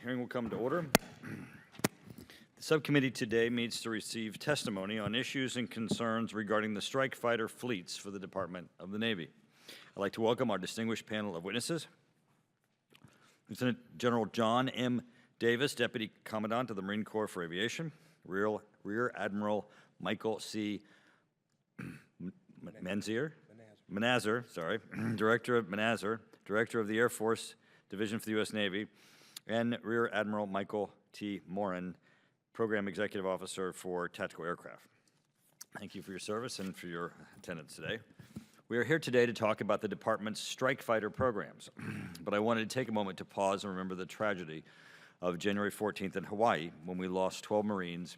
Hearing will come to order. The subcommittee today meets to receive testimony on issues and concerns regarding the strike fighter fleets for the Department of the Navy. I'd like to welcome our distinguished panel of witnesses. Lieutenant General John M. Davis, Deputy Commandant of the Marine Corps for Aviation. Rear Admiral Michael C. Manazir, Director of the Air Force Division for the U.S. Navy, and Rear Admiral Michael T. Morin, Program Executive Officer for Tactical Aircraft. Thank you for your service and for your attendance today. We are here today to talk about the department's strike fighter programs, but I wanted to take a moment to pause and remember the tragedy of January 14th in Hawaii when we lost 12 Marines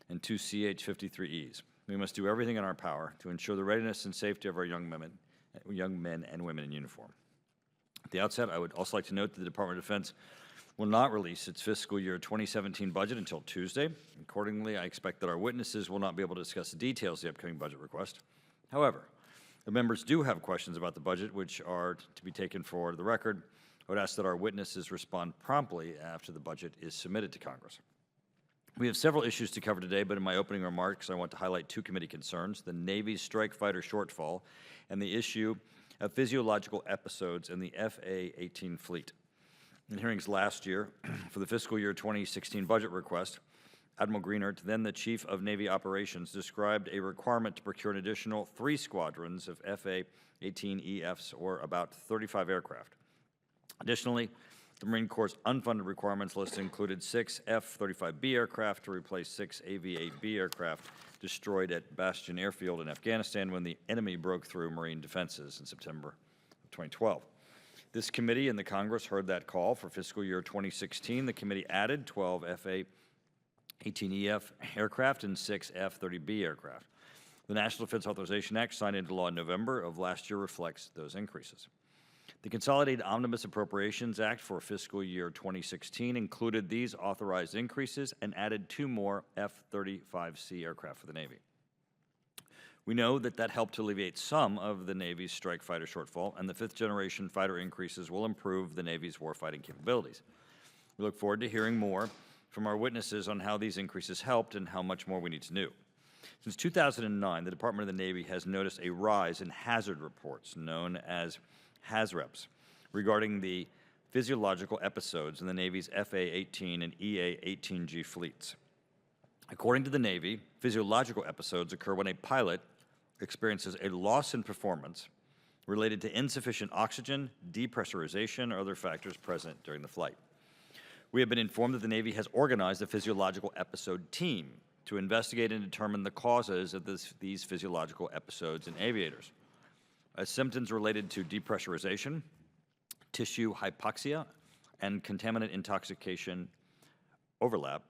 and 2 CH-53Es. We must do everything in our power to ensure the readiness and safety of our young men and women in uniform. At the outset, I would also like to note that the Department of Defense will not release its fiscal year 2017 budget until Tuesday. Accordingly, I expect that our witnesses will not be able to discuss the details of the upcoming budget request. However, the members do have questions about the budget, which are to be taken for the record. I would ask that our witnesses respond promptly after the budget is submitted to Congress. We have several issues to cover today, but in my opening remarks, I want to highlight two committee concerns: the Navy's strike fighter shortfall and the issue of physiological episodes in the FA-18 fleet. In hearings last year for the fiscal year 2016 budget request, Admiral Greenert, then the Chief of Navy Operations, described a requirement to procure an additional 3 squadrons of FA-18EFs, or about 35 aircraft. Additionally, the Marine Corps' unfunded requirements list included 6 F-35B aircraft to replace 6 AV-8B aircraft destroyed at Bastion Airfield in Afghanistan when the enemy broke through Marine defenses in September of 2012. This committee and the Congress heard that call. For fiscal year 2016, the committee added 12 FA-18EF aircraft and 6 F-30B aircraft. The National Defense Authorization Act, signed into law in November of last year, reflects those increases. The Consolidated Omnibus Appropriations Act for fiscal year 2016 included these authorized increases and added 2 more F-35C aircraft for the Navy. We know that helped to alleviate some of the Navy's strike fighter shortfall, and the 5th-generation fighter increases will improve the Navy's warfighting capabilities. We look forward to hearing more from our witnesses on how these increases helped and how much more we need to know. Since 2009, the Department of the Navy has noticed a rise in hazard reports known as HAZREPs regarding the physiological episodes in the Navy's FA-18 and EA-18G fleets. According to the Navy, physiological episodes occur when a pilot experiences a loss in performance related to insufficient oxygen, depressurization, or other factors present during the flight. We have been informed that the Navy has organized a physiological episode team to investigate and determine the causes of these physiological episodes in aviators. As symptoms related to depressurization, tissue hypoxia, and contaminant intoxication overlap,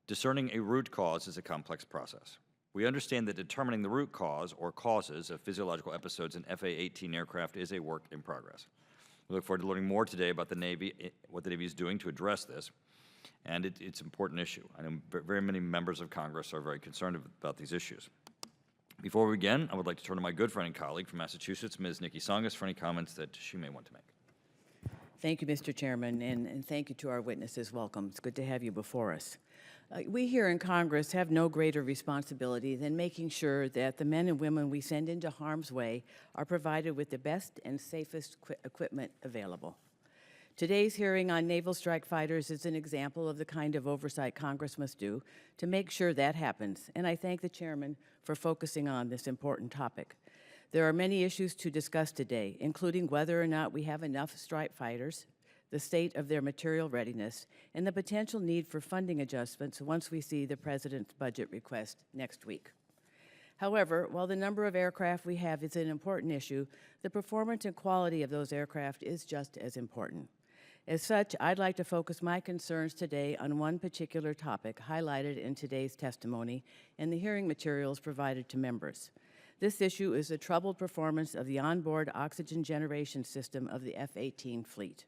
discerning a root cause is a complex process. We understand that determining the root cause or causes of physiological episodes in FA-18 aircraft is a work in progress. We look forward to learning more today about the Navy, what the Navy is doing to address this, and it's an important issue. I know very many members of Congress are very concerned about these issues. Before we begin, I would like to turn to my good friend and colleague from Massachusetts, Ms. Nikki Tsongas, for any comments that she may want to make. Thank you, Mr. Chairman, and thank you to our witnesses. Welcome. It's good to have you before us. We here in Congress have no greater responsibility than making sure that the men and women we send into harm's way are provided with the best and safest equipment available. Today's hearing on naval strike fighters is an example of the kind of oversight Congress must do to make sure that happens, and I thank the chairman for focusing on this important topic. There are many issues to discuss today, including whether or not we have enough strike fighters, the state of their material readiness, and the potential need for funding adjustments once we see the President's budget request next week. However, while the number of aircraft we have is an important issue, the performance and quality of those aircraft is just as important. As such, I'd like to focus my concerns today on one particular topic highlighted in today's testimony and the hearing materials provided to members. This issue is the troubled performance of the onboard oxygen generation system of the F-18 fleet.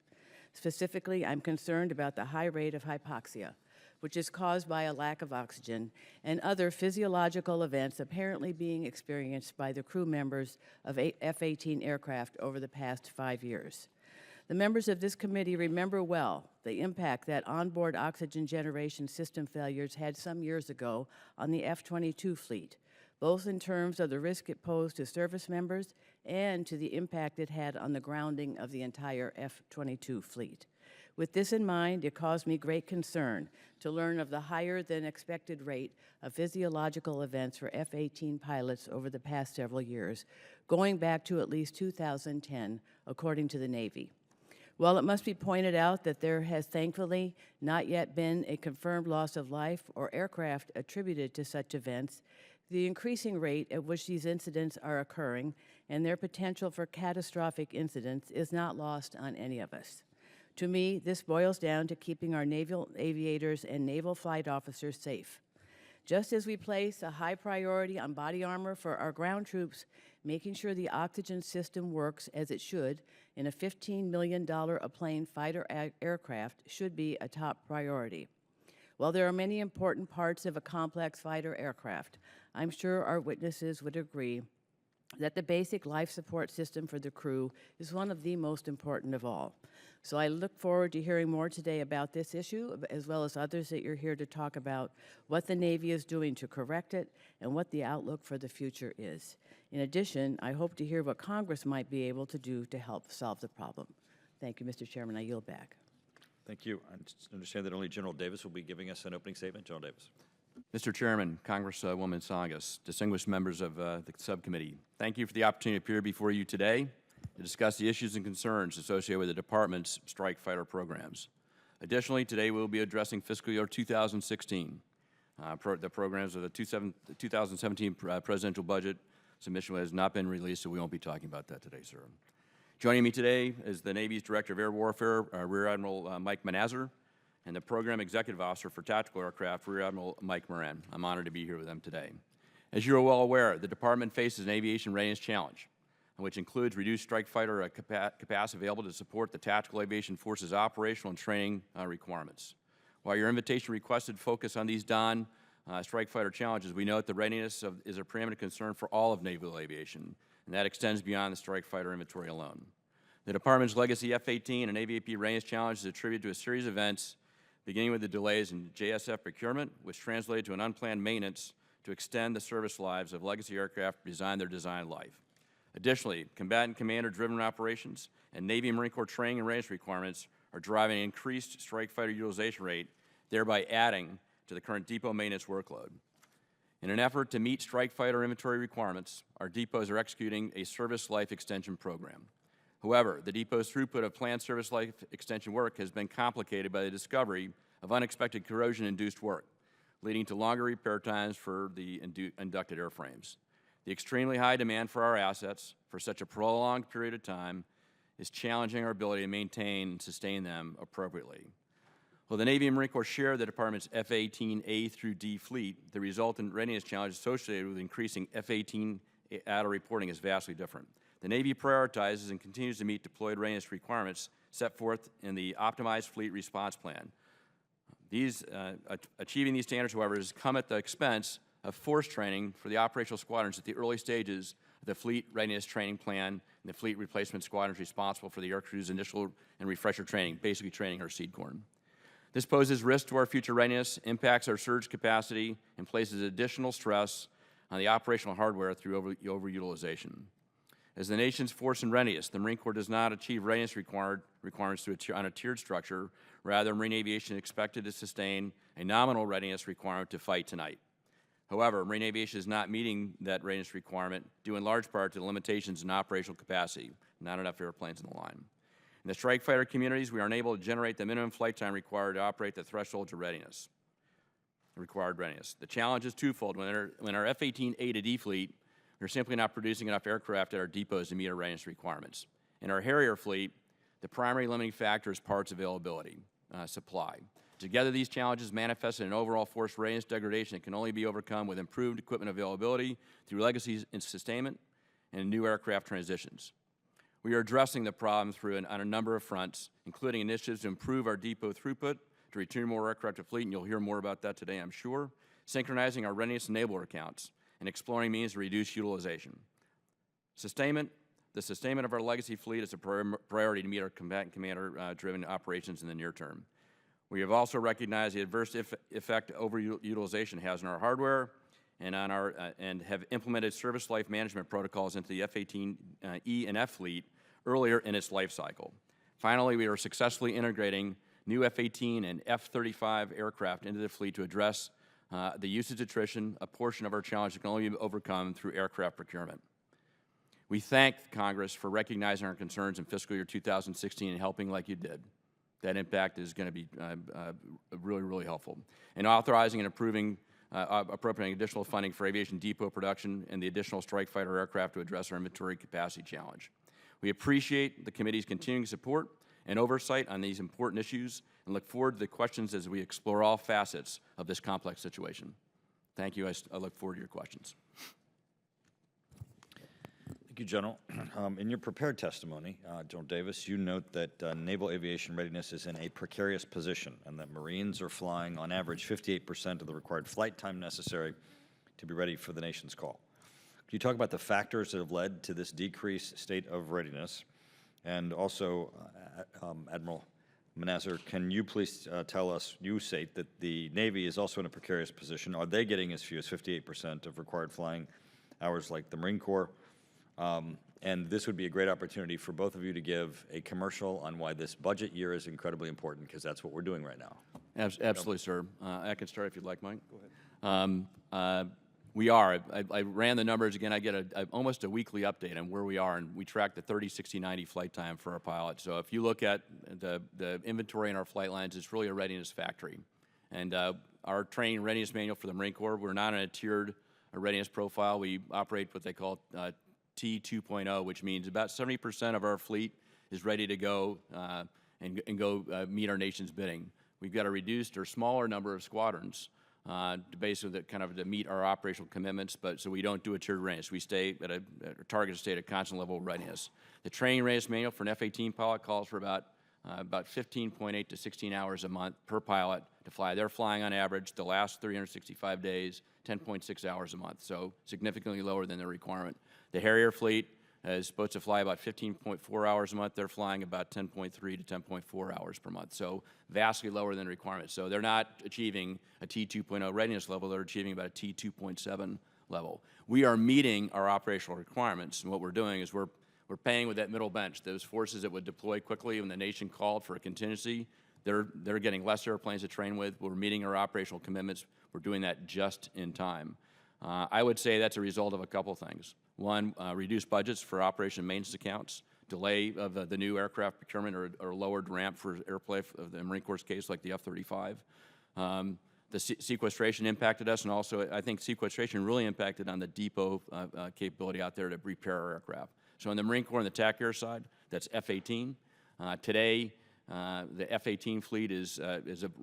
Specifically, I'm concerned about the high rate of hypoxia, which is caused by a lack of oxygen, and other physiological events apparently being experienced by the crew members of F-18 aircraft over the past 5 years. The members of this committee remember well the impact that onboard oxygen generation system failures had some years ago on the F-22 fleet, both in terms of the risk it posed to service members and to the impact it had on the grounding of the entire F-22 fleet. With this in mind, it caused me great concern to learn of the higher than expected rate of physiological events for F-18 pilots over the past several years, going back to at least 2010, according to the Navy. While it must be pointed out that there has thankfully not yet been a confirmed loss of life or aircraft attributed to such events, the increasing rate at which these incidents are occurring and their potential for catastrophic incidents is not lost on any of us. To me, this boils down to keeping our naval aviators and naval flight officers safe. Just as we place a high priority on body armor for our ground troops, making sure the oxygen system works as it should in a $15 million a plane fighter aircraft should be a top priority. While there are many important parts of a complex fighter aircraft, I'm sure our witnesses would agree that the basic life support system for the crew is one of the most important of all. So I look forward to hearing more today about this issue, as well as others that you're here to talk about, what the Navy is doing to correct it, and what the outlook for the future is. In addition, I hope to hear what Congress might be able to do to help solve the problem. Thank you, Mr. Chairman. I yield back. Thank you. I understand that only General Davis will be giving us an opening statement. General Davis. Mr. Chairman, Congresswoman Tsongas, distinguished members of the subcommittee, thank you for the opportunity to appear before you today to discuss the issues and concerns associated with the Department's strike fighter programs. Additionally, today we will be addressing fiscal year 2016. The programs of the 2017 presidential budget submission has not been released, so we won't be talking about that today, sir. Joining me today is the Navy's Director of Air Warfare, Rear Admiral Mike Manazar, and the Program Executive Officer for Tactical Aircraft, Rear Admiral Mike Moran. I'm honored to be here with them today. As you are well aware, the Department faces an aviation readiness challenge, which includes reduced strike fighter capacity available to support the Tactical Aviation Force's operational and training requirements. While your invitation requested focus on these strike fighter challenges, we note the readiness is a preeminent concern for all of naval aviation, and that extends beyond the strike fighter inventory alone. The Department's legacy F-18 and AVAP readiness challenge is attributed to a series of events beginning with the delays in JSF procurement, which translated to an unplanned maintenance to extend the service lives of legacy aircraft beyond their design life. Additionally, combatant commander-driven operations and Navy and Marine Corps training and readiness requirements are driving an increased strike fighter utilization rate, thereby adding to the current depot maintenance workload. In an effort to meet strike fighter inventory requirements, our depots are executing a service life extension program. However, the depot's throughput of planned service life extension work has been complicated by the discovery of unexpected corrosion-induced work, leading to longer repair times for the inducted airframes. The extremely high demand for our assets for such a prolonged period of time is challenging our ability to maintain and sustain them appropriately. While the Navy and Marine Corps share the Department's F-18A through D fleet, the resultant readiness challenge associated with increasing F-18 ATA reporting is vastly different. The Navy prioritizes and continues to meet deployed readiness requirements set forth in the Optimized Fleet Response Plan. Achieving these standards, however, has come at the expense of force training for the operational squadrons at the early stages of the Fleet Readiness Training Plan and the Fleet Replacement Squadrons responsible for the aircrew's initial and refresher training, basically training our seed corn. This poses risk to our future readiness, impacts our surge capacity, and places additional stress on the operational hardware through overutilization. As the nation's force in readiness, the Marine Corps does not achieve readiness requirements on a tiered structure. Rather, Marine aviation is expected to sustain a nominal readiness requirement to fight tonight. However, Marine aviation is not meeting that readiness requirement due in large part to the limitations in operational capacity, not enough airplanes in the line. In the strike fighter communities, we are unable to generate the minimum flight time required to operate the threshold to readiness, required readiness. The challenge is twofold. When our F-18A to D fleet, we're simply not producing enough aircraft at our depots to meet our readiness requirements. In our Harrier fleet, the primary limiting factor is parts availability, supply. Together, these challenges manifest in an overall force readiness degradation that can only be overcome with improved equipment availability through legacy and sustainment and new aircraft transitions. We are addressing the problem on a number of fronts, including initiatives to improve our depot throughput, to return more aircraft to fleet, and you'll hear more about that today, I'm sure, synchronizing our readiness enabler accounts, and exploring means to reduce utilization. Sustainment, The sustainment of our legacy fleet is a priority to meet our combatant commander-driven operations in the near term. We have also recognized the adverse effect overutilization has on our hardware and on our and have implemented service life management protocols into the F-18E and F fleet earlier in its life cycle. Finally, we are successfully integrating new F-18 and F-35 aircraft into the fleet to address the usage attrition, a portion of our challenge that can only be overcome through aircraft procurement. We thank Congress for recognizing our concerns in fiscal year 2016 and helping like you did. That impact is going to be really, really helpful. And authorizing and approving appropriating additional funding for aviation depot production and the additional strike fighter aircraft to address our inventory capacity challenge. We appreciate the committee's continuing support and oversight on these important issues and look forward to the questions as we explore all facets of this complex situation. Thank you. I look forward to your questions. Thank you, General. In your prepared testimony, General Davis, you note that naval aviation readiness is in a precarious position and that Marines are flying on average 58% of the required flight time necessary to be ready for the nation's call. Can you talk about the factors that have led to this decreased state of readiness? And also, Admiral Manazar, can you please tell us, you state that the Navy is also in a precarious position. Are they getting as few as 58% of required flying hours like the Marine Corps? And this would be a great opportunity for both of you to give a commercial on why this budget year is incredibly important, because that's what we're doing right now. Absolutely, sir. I can start if you'd like, Mike. Go ahead. We are. I ran the numbers again. I get almost a weekly update on where we are, and we track the 30, 60, 90 flight time for our pilots. So if you look at the inventory in our flight lines, it's really a readiness factory. And our training readiness manual for the Marine Corps, we're not on a tiered readiness profile. We operate what they call T2.0, which means about 70% of our fleet is ready to go and go meet our nation's bidding. We've got a reduced or smaller number of squadrons basically to meet our operational commitments, but so we don't do a tiered readiness. We stay at a target state at constant level of readiness. The training readiness manual for an F-18 pilot calls for about 15.8 to 16 hours a month per pilot to fly. They're flying on average the last 365 days, 10.6 hours a month, so significantly lower than the requirement. The Harrier fleet is supposed to fly about 15.4 hours a month. They're flying about 10.3 to 10.4 hours per month, so vastly lower than the requirement. So they're not achieving a T2.0 readiness level. They're achieving about a T2.7 level. We are meeting our operational requirements, and what we're doing is we're paying with that middle bench. Those forces that would deploy quickly when the nation called for a contingency, they're getting less airplanes to train with. We're meeting our operational commitments. We're doing that just in time. I would say that's a result of a couple things. One, reduced budgets for operation maintenance accounts, delay of the new aircraft procurement or lowered ramp for airplay of the Marine Corps case like the F-35. The sequestration impacted us, and also I think sequestration really impacted on the depot capability out there to repair our aircraft. So in the Marine Corps on the TAC Air side, that's F-18. Today, the F-18 fleet is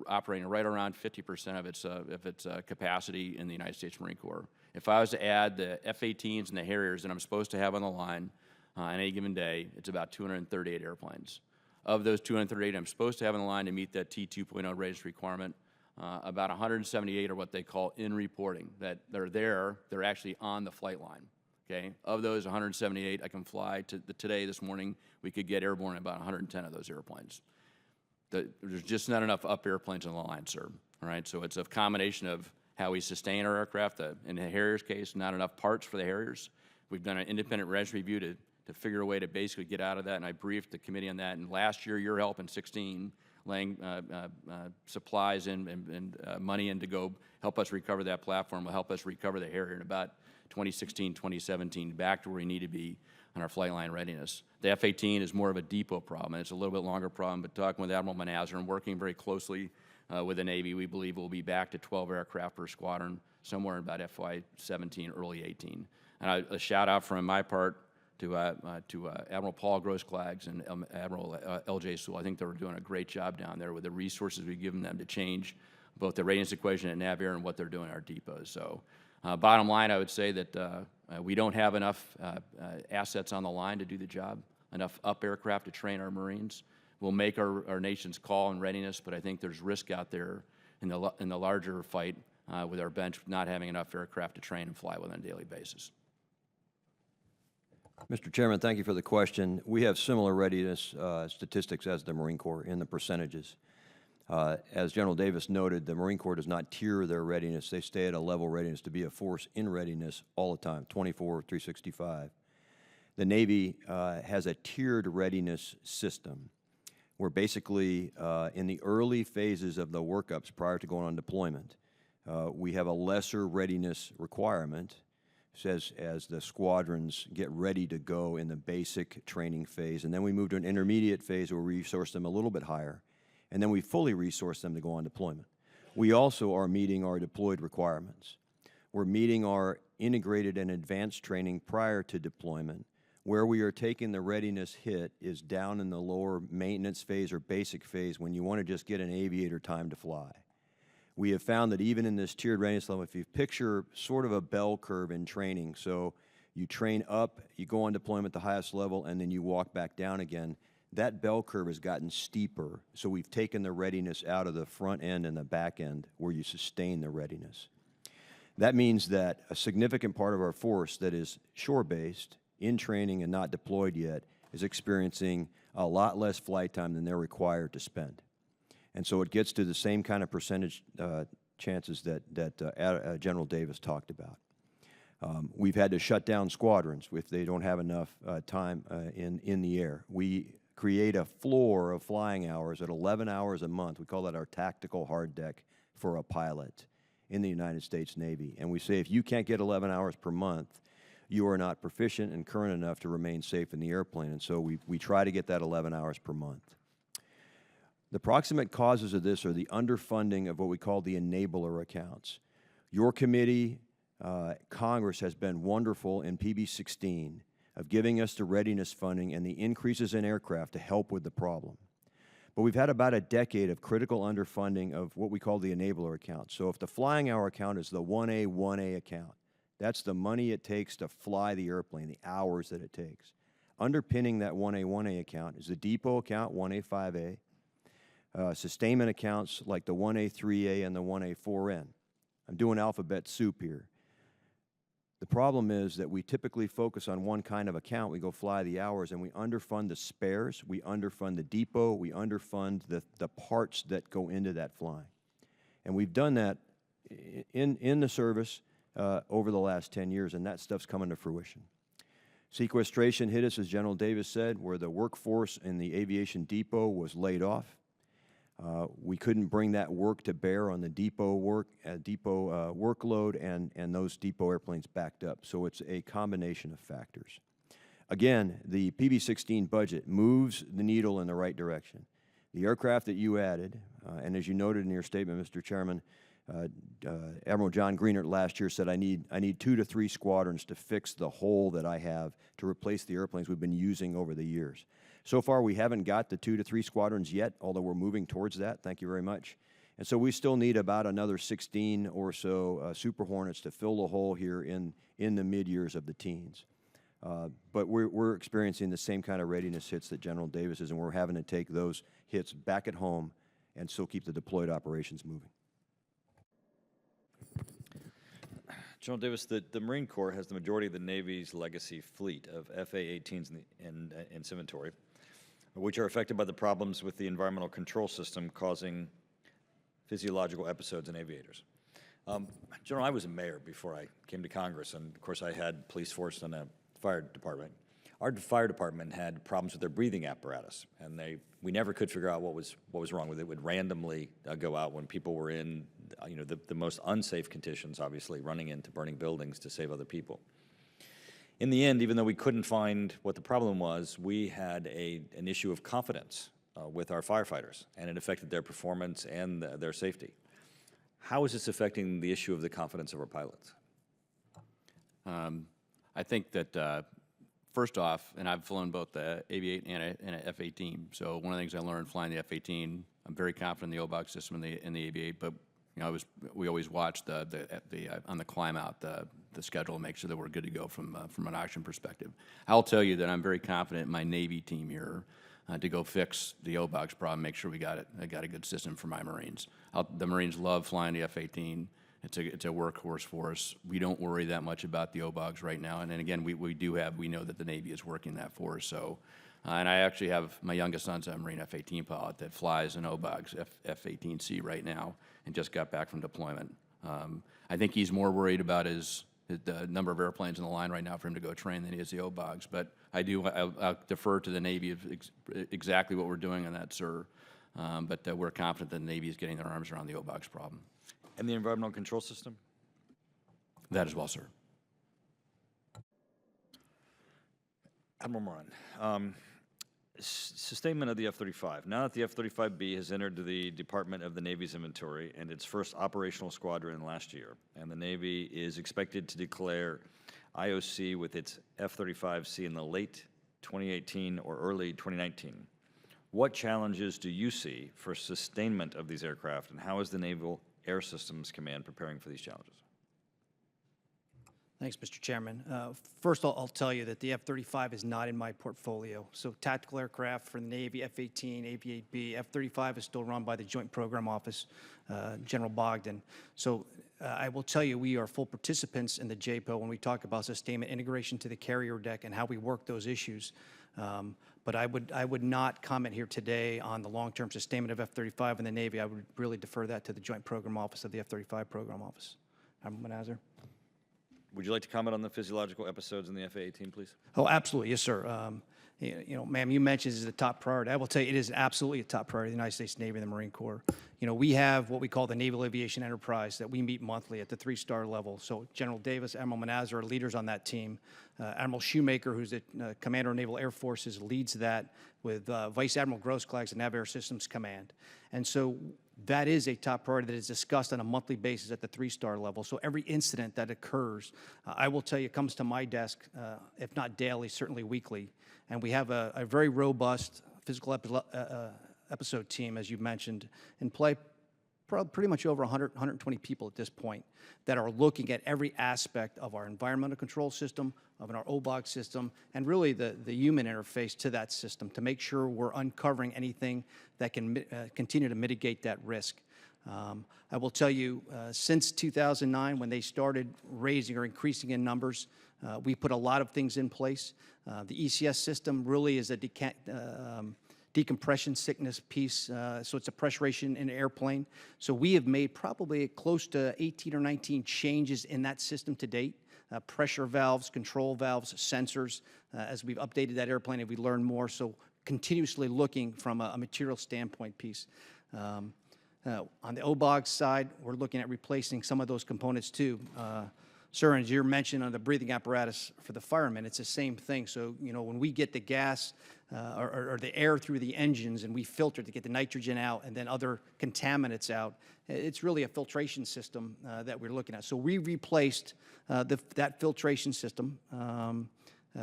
operating right around 50% of its capacity in the United States Marine Corps. If I was to add the F-18s and the Harriers that I'm supposed to have on the line on any given day, it's about 238 airplanes. Of those 238 I'm supposed to have on the line to meet that T2.0 readiness requirement, about 178 are what they call in reporting, that they're there, they're actually on the flight line. Okay? Of those 178 I can fly today, this morning, we could get airborne about 110 of those airplanes. There's just not enough up airplanes on the line, sir. All right, so it's a combination of how we sustain our aircraft. In the Harriers case, not enough parts for the Harriers. We've done an independent readiness review to figure a way to basically get out of that, and I briefed the committee on that. And last year, your help in 16, laying supplies and money in to go help us recover that platform will help us recover the Harrier in about 2016, 2017, back to where we need to be on our flight line readiness. The F-18 is more of a depot problem, and it's a little bit longer problem, but talking with Admiral Manazar and working very closely with the Navy, we believe we'll be back to 12 aircraft per squadron somewhere in about FY17, early 18. And a shout out from my part to Admiral Paul Grossklags and Admiral L.J. Sewell. I think they were doing a great job down there with the resources we've given them to change both the readiness equation at NavAir and what they're doing at our depots. So bottom line, I would say that we don't have enough assets on the line to do the job, enough up aircraft to train our Marines. We'll make our nation's call and readiness, but I think there's risk out there in the larger fight with our bench not having enough aircraft to train and fly with on a daily basis. Mr. Chairman, thank you for the question. We have similar readiness statistics as the Marine Corps in the percentages. As General Davis noted, the Marine Corps does not tier their readiness. They stay at a level readiness to be a force in readiness all the time, 24/365. The Navy has a tiered readiness system where basically in the early phases of the workups prior to going on deployment, we have a lesser readiness requirement as the squadrons get ready to go in the basic training phase. And then we move to an intermediate phase where we resource them a little bit higher. And then we fully resource them to go on deployment. We also are meeting our deployed requirements. We're meeting our integrated and advanced training prior to deployment. Where we are taking the readiness hit is down in the lower maintenance phase or basic phase when you want to just get an aviator time to fly. We have found that even in this tiered readiness level, if you picture sort of a bell curve in training, so you train up, you go on deployment at the highest level, and then you walk back down again, that bell curve has gotten steeper, so we've taken the readiness out of the front end and the back end where you sustain the readiness. That means that a significant part of our force that is shore-based, in training and not deployed yet, is experiencing a lot less flight time than they're required to spend. And so it gets to the same kind of percentage chances that General Davis talked about. We've had to shut down squadrons if they don't have enough time in the air. We create a floor of flying hours at 11 hours a month. We call that our tactical hard deck for a pilot in the United States Navy. And we say if you can't get 11 hours per month, you are not proficient and current enough to remain safe in the airplane. And so we try to get that 11 hours per month. The proximate causes of this are the underfunding of what we call the enabler accounts. Your committee, Congress, has been wonderful in PB16 of giving us the readiness funding and the increases in aircraft to help with the problem. But we've had about a decade of critical underfunding of what we call the enabler account. So if the flying hour account is the 1A account, that's the money it takes to fly the airplane, the hours that it takes. Underpinning that 1A account is the depot account, 1A5A, sustainment accounts like the 1A3A and the 1A4N. I'm doing alphabet soup here. The problem is that we typically focus on one kind of account. We go fly the hours, and we underfund the spares, we underfund the depot, we underfund the parts that go into that flying. And we've done that in the service over the last 10 years, and that stuff's coming to fruition. Sequestration hit us, as General Davis said, where the workforce in the aviation depot was laid off. We couldn't bring that work to bear on the depot workload, and those depot airplanes backed up. So it's a combination of factors. Again, the PB16 budget moves the needle in the right direction. The aircraft that you added, and as you noted in your statement, Mr. Chairman, Admiral John Greenert last year said, I need 2 to 3 squadrons to fix the hole that I have to replace the airplanes we've been using over the years. So far, we haven't got the 2 to 3 squadrons yet, although we're moving towards that. Thank you very much. And so we still need about another 16 or so Super Hornets to fill the hole here in the mid-years of the teens. But we're experiencing the same kind of readiness hits that General Davis is, and we're having to take those hits back at home and still keep the deployed operations moving. General Davis, the Marine Corps has the majority of the Navy's legacy fleet of FA-18s in its inventory, which are affected by the problems with the environmental control system causing physiological episodes in aviators. General, I was a mayor before I came to Congress, and of course I had police force and a fire department. Our fire department had problems with their breathing apparatus, and we never could figure out what was wrong with it. It would randomly go out when people were in the most unsafe conditions, obviously, running into burning buildings to save other people. In the end, even though we couldn't find what the problem was, we had an issue of confidence with our firefighters, and it affected their performance and their safety. How is this affecting the issue of the confidence of our pilots? I think that first off, and I've flown both the AV-8 and an F-18, so one of the things I learned flying the F-18, I'm very confident in the OBOC system and the AV-8, but we always watch on the climb out the schedule and make sure that we're good to go from an oxygen perspective. I'll tell you that I'm very confident in my Navy team here to go fix the OBOX problem, make sure we got a good system for my Marines. The Marines love flying the F-18. it's a workhorse for us. We don't worry that much about the OBOGs right now. And then again, we know that the Navy is working that for us. So, and I actually have, my youngest son's a Marine F-18 pilot that flies an OBOGs F-18C right now and just got back from deployment. I think he's more worried about the number of airplanes in the line right now for him to go train than he is the OBOGs. But I'll defer to the Navy of exactly what we're doing on that, sir. But we're confident that the Navy is getting their arms around the OBOGs problem. And the environmental control system? That as well, sir. Admiral Morin, sustainment of the F-35. Now that the F-35B has entered the Department of the Navy's inventory and its first operational squadron last year, and the Navy is expected to declare IOC with its F-35C in the late 2018 or early 2019, what challenges do you see for sustainment of these aircraft, and how is the Naval Air Systems Command preparing for these challenges? Thanks, Mr. Chairman. First, I'll tell you that the F-35 is not in my portfolio. So tactical aircraft for the Navy, F-18, AV-8B, F-35 is still run by the Joint Program Office, General Bogdan. So I will tell you, we are full participants in the JPO when we talk about sustainment integration to the carrier deck and how we work those issues. But I would not comment here today on the long-term sustainment of F-35 in the Navy. I would really defer that to the Joint Program Office of the F-35 Program Office. Admiral Manazar. Would you like to comment on the physiological episodes in the F-18, please? Oh, absolutely. Yes, sir. You know, ma'am, you mentioned this is a top priority. I will tell you it is absolutely a top priority of the United States Navy and the Marine Corps. You know, we have what we call the Naval Aviation Enterprise that we meet monthly at the 3-star level. So General Davis, Admiral Manazar are leaders on that team. Admiral Shoemaker, who's the Commander of Naval Air Forces, leads that with Vice Admiral Grosskлаг's the Naval Air Systems Command. And so that is a top priority that is discussed on a monthly basis at the 3-star level. So every incident that occurs, I will tell you, comes to my desk, if not daily, certainly weekly. And we have a very robust physical episode team, as you mentioned, in play, pretty much over 100, 120 people at this point that are looking at every aspect of our environmental control system, of our OBOG system, and really the human interface to that system to make sure we're uncovering anything that can continue to mitigate that risk. I will tell you, since 2009, when they started raising or increasing in numbers, we put a lot of things in place. The ECS system really is a decompression sickness piece, so it's a pressurization in an airplane. So we have made probably close to 18 or 19 changes in that system to date. Pressure valves, control valves, sensors, as we've updated that airplane and we learn more, so continuously looking from a material standpoint piece. On the OBOG side, we're looking at replacing some of those components too. Sir, as you mentioned on the breathing apparatus for the firemen, it's the same thing. So, you know, when we get the gas or the air through the engines and we filter to get the nitrogen out and then other contaminants out, it's really a filtration system that we're looking at. So we replaced that filtration system.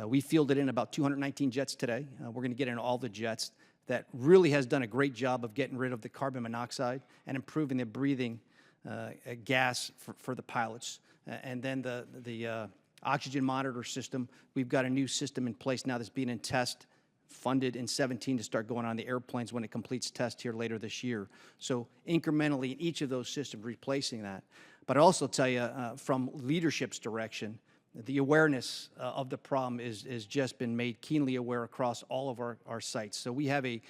We fielded in about 219 jets today. We're going to get in all the jets. That really has done a great job of getting rid of the carbon monoxide and improving the breathing gas for the pilots. And then the oxygen monitor system, we've got a new system in place now that's being in test, funded in 17 to start going on the airplanes when it completes test here later this year. So incrementally in each of those systems replacing that. But I also tell you from leadership's direction, the awareness of the problem is just been made keenly aware across all of our sites. So we have a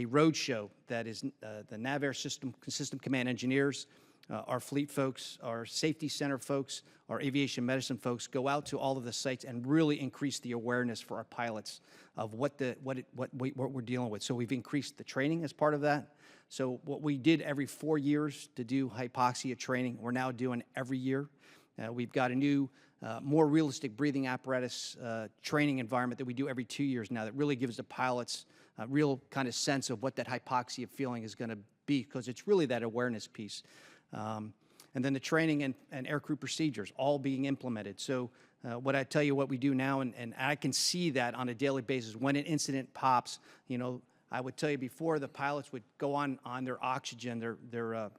road show that is the Nav Air System Command engineers, our fleet folks, our safety center folks, our aviation medicine folks go out to all of the sites and really increase the awareness for our pilots of what we're dealing with. So we've increased the training as part of that. So what we did every 4 years to do hypoxia training, we're now doing every year. We've got a new, more realistic breathing apparatus training environment that we do every 2 years now that really gives the pilots a real kind of sense of what that hypoxia feeling is going to be, because it's really that awareness piece. And then the training and aircrew procedures all being implemented. So what I tell you what we do now, and I can see that on a daily basis when an incident pops, you know, I would tell you before the pilots would go on their oxygen, their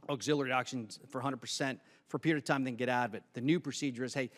auxiliary oxygen for 100% for a period of time, then get out of it. The new procedure is, hey,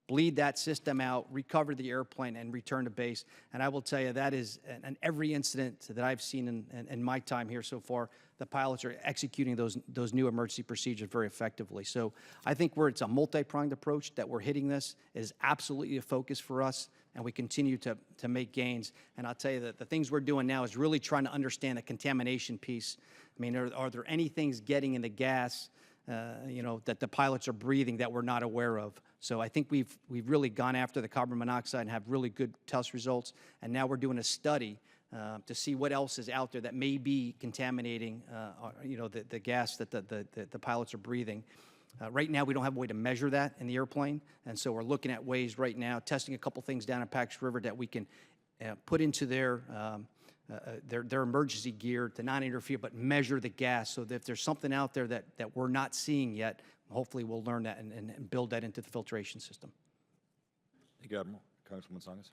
bleed that system out, recover the airplane, and return to base. And I will tell you, that is, in every incident that I've seen in my time here so far, the pilots are executing those new emergency procedures very effectively. So I think where it's a multi-pronged approach that we're hitting this is absolutely a focus for us, and we continue to make gains. And I'll tell you that the things we're doing now is really trying to understand the contamination piece. I mean, are there any things getting in the gas that the pilots are breathing that we're not aware of? So I think we've really gone after the carbon monoxide and have really good test results. And now we're doing a study to see what else is out there that may be contaminating, the gas that the pilots are breathing. Right now, we don't have a way to measure that in the airplane, and so we're looking at ways right now, testing a couple things down in Pax River that we can put into their emergency gear to not interfere, but measure the gas, so that if there's something out there that we're not seeing yet, hopefully we'll learn that and build that into the filtration system. Thank you, Admiral. Congresswoman Tsongas.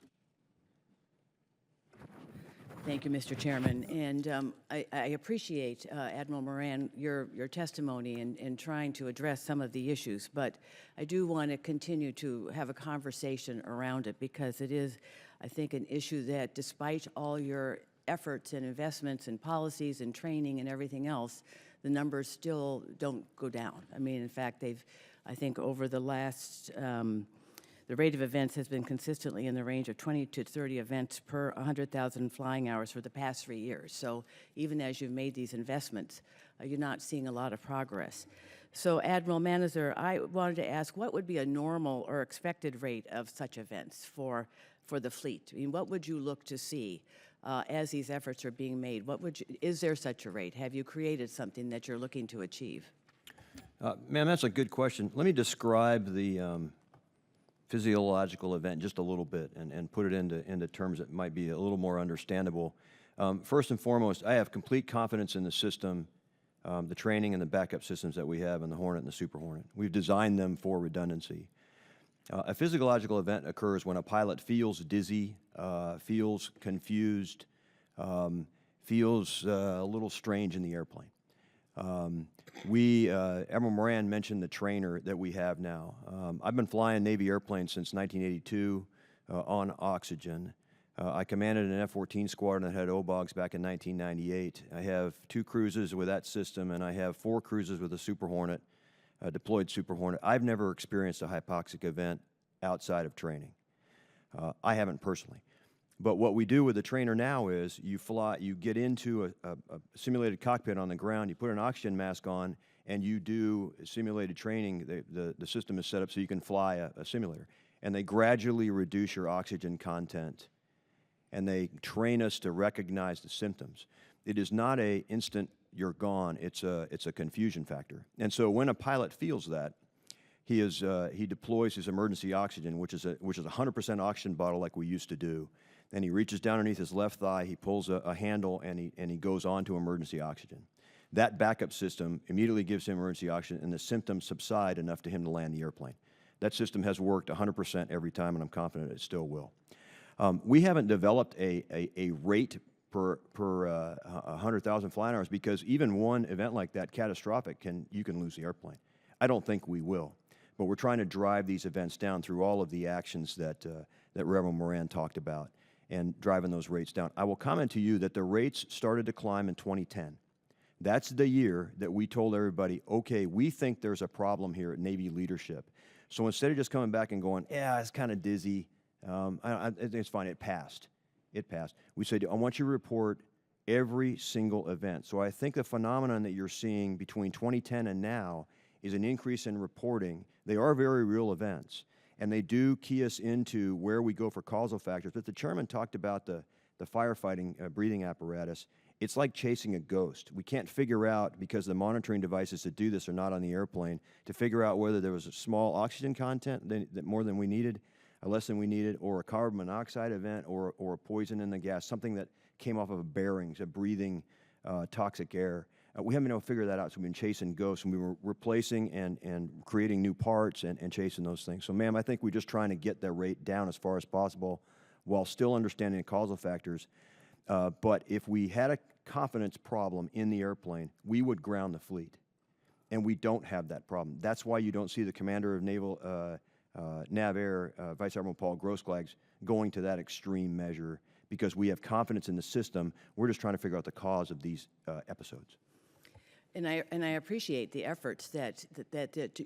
Thank you, Mr. Chairman. And I appreciate, Admiral Moran, your testimony in trying to address some of the issues. But I do want to continue to have a conversation around it, because it is, I think, an issue that, despite all your efforts and investments and policies and training and everything else, the numbers still don't go down. I mean, in fact, I think over the last, the rate of events has been consistently in the range of 20 to 30 events per 100,000 flying hours for the past 3 years. So even as you've made these investments, you're not seeing a lot of progress. So Admiral Manazur, I wanted to ask, what would be a normal or expected rate of such events for the fleet? I mean, what would you look to see as these efforts are being made? Is there such a rate? Have you created something that you're looking to achieve? Ma'am, that's a good question. Let me describe the physiological event just a little bit and put it into terms that might be a little more understandable. First and foremost, I have complete confidence in the system, the training and the backup systems that we have in the Hornet and the Super Hornet. We've designed them for redundancy. A physiological event occurs when a pilot feels dizzy, feels confused, feels a little strange in the airplane. Admiral Moran mentioned the trainer that we have now. I've been flying Navy airplanes since 1982 on oxygen. I commanded an F-14 squadron that had OBOGs back in 1998. I have 2 cruises with that system, and I have 4 cruises with a Super Hornet, a deployed Super Hornet. I've never experienced a hypoxic event outside of training. I haven't personally. But what we do with the trainer now is you get into a simulated cockpit on the ground, you put an oxygen mask on, and you do simulated training. The system is set up so you can fly a simulator. And they gradually reduce your oxygen content, and they train us to recognize the symptoms. It is not an instant you're gone, it's a confusion factor. And so when a pilot feels that, he deploys his emergency oxygen, which is a 100% oxygen bottle like we used to do. Then he reaches down underneath his left thigh, he pulls a handle, and he goes on to emergency oxygen. That backup system immediately gives him emergency oxygen, and the symptoms subside enough to him to land the airplane. That system has worked 100% every time, and I'm confident it still will. We haven't developed a rate per 100,000 flying hours, because even one event like that, catastrophic, you can lose the airplane. I don't think we will, but we're trying to drive these events down through all of the actions that Reverend Moran talked about, and driving those rates down. I will comment to you that the rates started to climb in 2010. That's the year that we told everybody, okay, we think there's a problem here at Navy leadership. So instead of just coming back and going, yeah, it's kind of dizzy, it's fine, it passed. It passed. We said, I want you to report every single event. So I think the phenomenon that you're seeing between 2010 and now is an increase in reporting. They are very real events, and they do key us into where we go for causal factors. But the chairman talked about the firefighting breathing apparatus. It's like chasing a ghost. We can't figure out, because the monitoring devices that do this are not on the airplane, to figure out whether there was a small oxygen content that more than we needed, or less than we needed, or a carbon monoxide event, or a poison in the gas, something that came off of a bearings, a breathing toxic air. We haven't been able to figure that out, so we've been chasing ghosts, and we were replacing and creating new parts and chasing those things. So, ma'am, I think we're just trying to get the rate down as far as possible while still understanding the causal factors. But if we had a confidence problem in the airplane, we would ground the fleet. And we don't have that problem. That's why you don't see the commander of Naval NavAir, Vice Admiral Paul Grossglag's going to that extreme measure because we have confidence in the system. We're just trying to figure out the cause of these episodes. And I appreciate the efforts that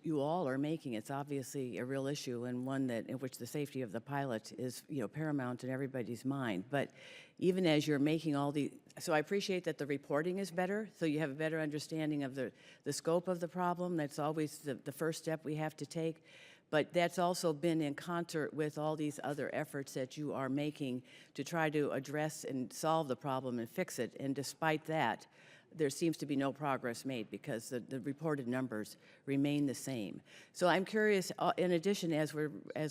you all are making. It's obviously a real issue and one that in which the safety of the pilot is paramount in everybody's mind. But even as you're making all so I appreciate that the reporting is better, so you have a better understanding of the scope of the problem. That's always the first step we have to take. But that's also been in concert with all these other efforts that you are making to try to address and solve the problem and fix it. And despite that, there seems to be no progress made because the reported numbers remain the same. So I'm curious, in addition, as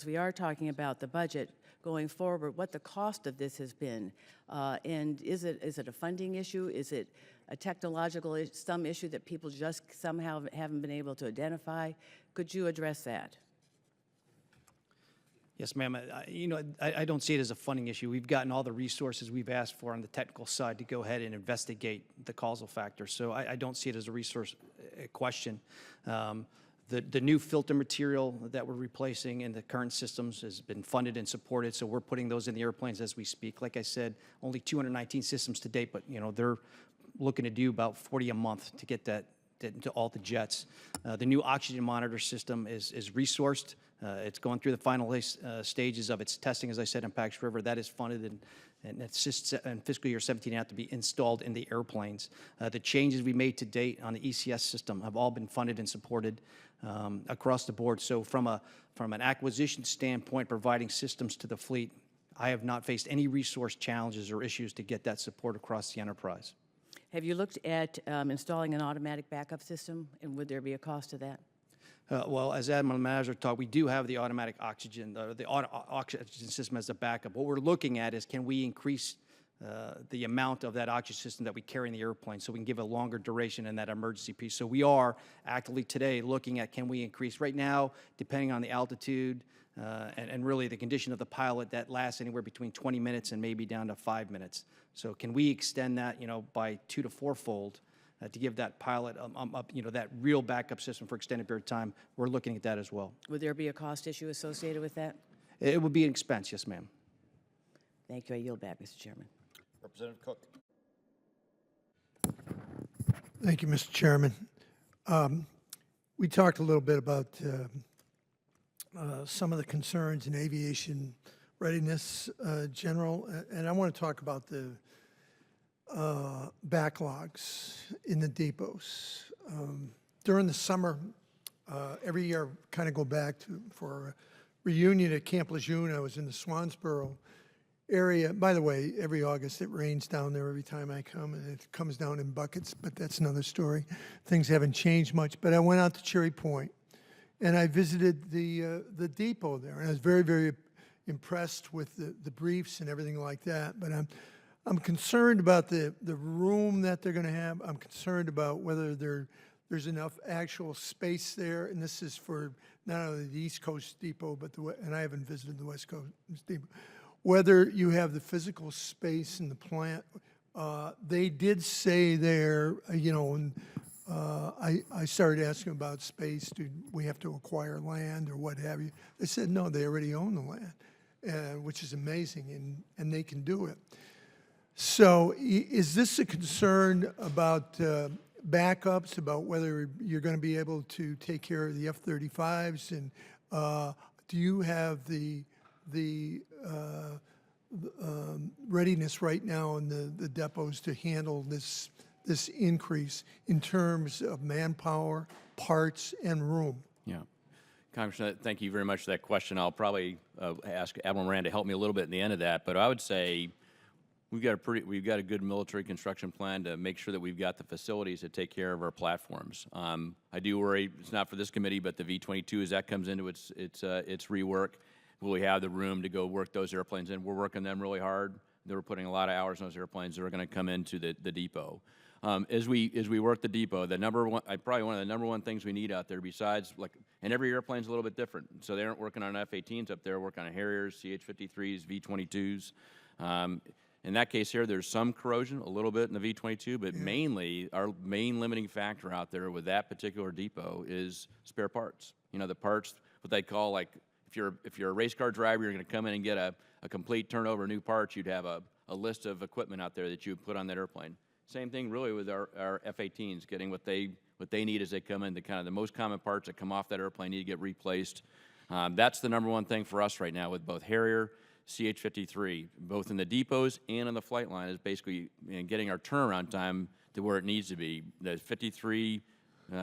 we are talking about the budget going forward, what the cost of this has been, and is it a funding issue? Is it a technological some issue that people just somehow haven't been able to identify? Could you address that? Yes, ma'am. I don't see it as a funding issue. We've gotten all the resources we've asked for on the technical side to go ahead and investigate the causal factor. So I don't see it as a resource question. The new filter material that we're replacing in the current systems has been funded and supported, so we're putting those in the airplanes as we speak. Like I said, only 219 systems to date, but they're looking to do about 40 a month to get that into all the jets. The new oxygen monitor system is resourced. It's going through the final stages of its testing, as I said, in Pax River. That is funded, and it's in fiscal year 17 have to be installed in the airplanes. The changes we made to date on the ECS system have all been funded and supported across the board. So from an acquisition standpoint, providing systems to the fleet, I have not faced any resource challenges or issues to get that support across the enterprise. Have you looked at installing an automatic backup system, and would there be a cost to that? Well, as Admiral Manager talked, we do have the automatic oxygen, the oxygen system as a backup. What we're looking at is can we increase the amount of that oxygen system that we carry in the airplane so we can give a longer duration in that emergency piece. So we are actively today looking at can we increase. Right now, depending on the altitude and really the condition of the pilot, that lasts anywhere between 20 minutes and maybe down to 5 minutes. So can we extend that, by 2 to 4-fold? To give that pilot that real backup system for extended period of time. We're looking at that as well. Would there be a cost issue associated with that? It would be an expense, yes, ma'am. Thank you. I yield back, Mr. Chairman. Representative Cook. Thank you, Mr. Chairman. We talked a little bit about some of the concerns in aviation readiness, General, and I want to talk about the backlogs in the depots. During the summer, every year, kind of go back for a reunion at Camp Lejeune. I was in the Swansboro area. By the way, every August it rains down there every time I come, and it comes down in buckets, but that's another story. Things haven't changed much, but I went out to Cherry Point, and I visited the depot there, and I was very, very impressed with the briefs and everything like that, but I'm concerned about the room that they're going to have. I'm concerned about whether there's enough actual space there, and this is for not only the East Coast Depot, and I haven't visited the West Coast Depot, whether you have the physical space in the plant. They did say there, and I started asking about space. Do we have to acquire land or what have you? They said, no, they already own the land, which is amazing, and they can do it. So is this a concern about backups, about whether you're going to be able to take care of the F-35s? And do you have the readiness right now in the depots to handle this increase in terms of manpower, parts, and room? Yeah. Congressman, thank you very much for that question. I'll probably ask Admiral Moran to help me a little bit in the end of that, but I would say we've got a good military construction plan to make sure that we've got the facilities to take care of our platforms. I do worry, it's not for this committee, but the V-22, as that comes into its rework, will we have the room to go work those airplanes in? We're working them really hard. They're putting a lot of hours on those airplanes that are going to come into the depot. As we work the depot, probably one of the number one things we need out there, besides and every airplane's a little bit different. So they aren't working on F-18s up there, working on Harriers, CH-53s, V-22s. In that case here, there's some corrosion, a little bit in the V-22, but mainly our main limiting factor out there with that particular depot is spare parts. The parts, what they call if you're a race car driver, you're going to come in and get a complete turnover of new parts, you'd have a list of equipment out there that you would put on that airplane. Same thing really with our F-18s, getting what they need as they come in. The kind of the most common parts that come off that airplane need to get replaced. That's the number one thing for us right now with both Harrier, CH-53, both in the depots and on the flight line, is basically getting our turnaround time to where it needs to be. The 53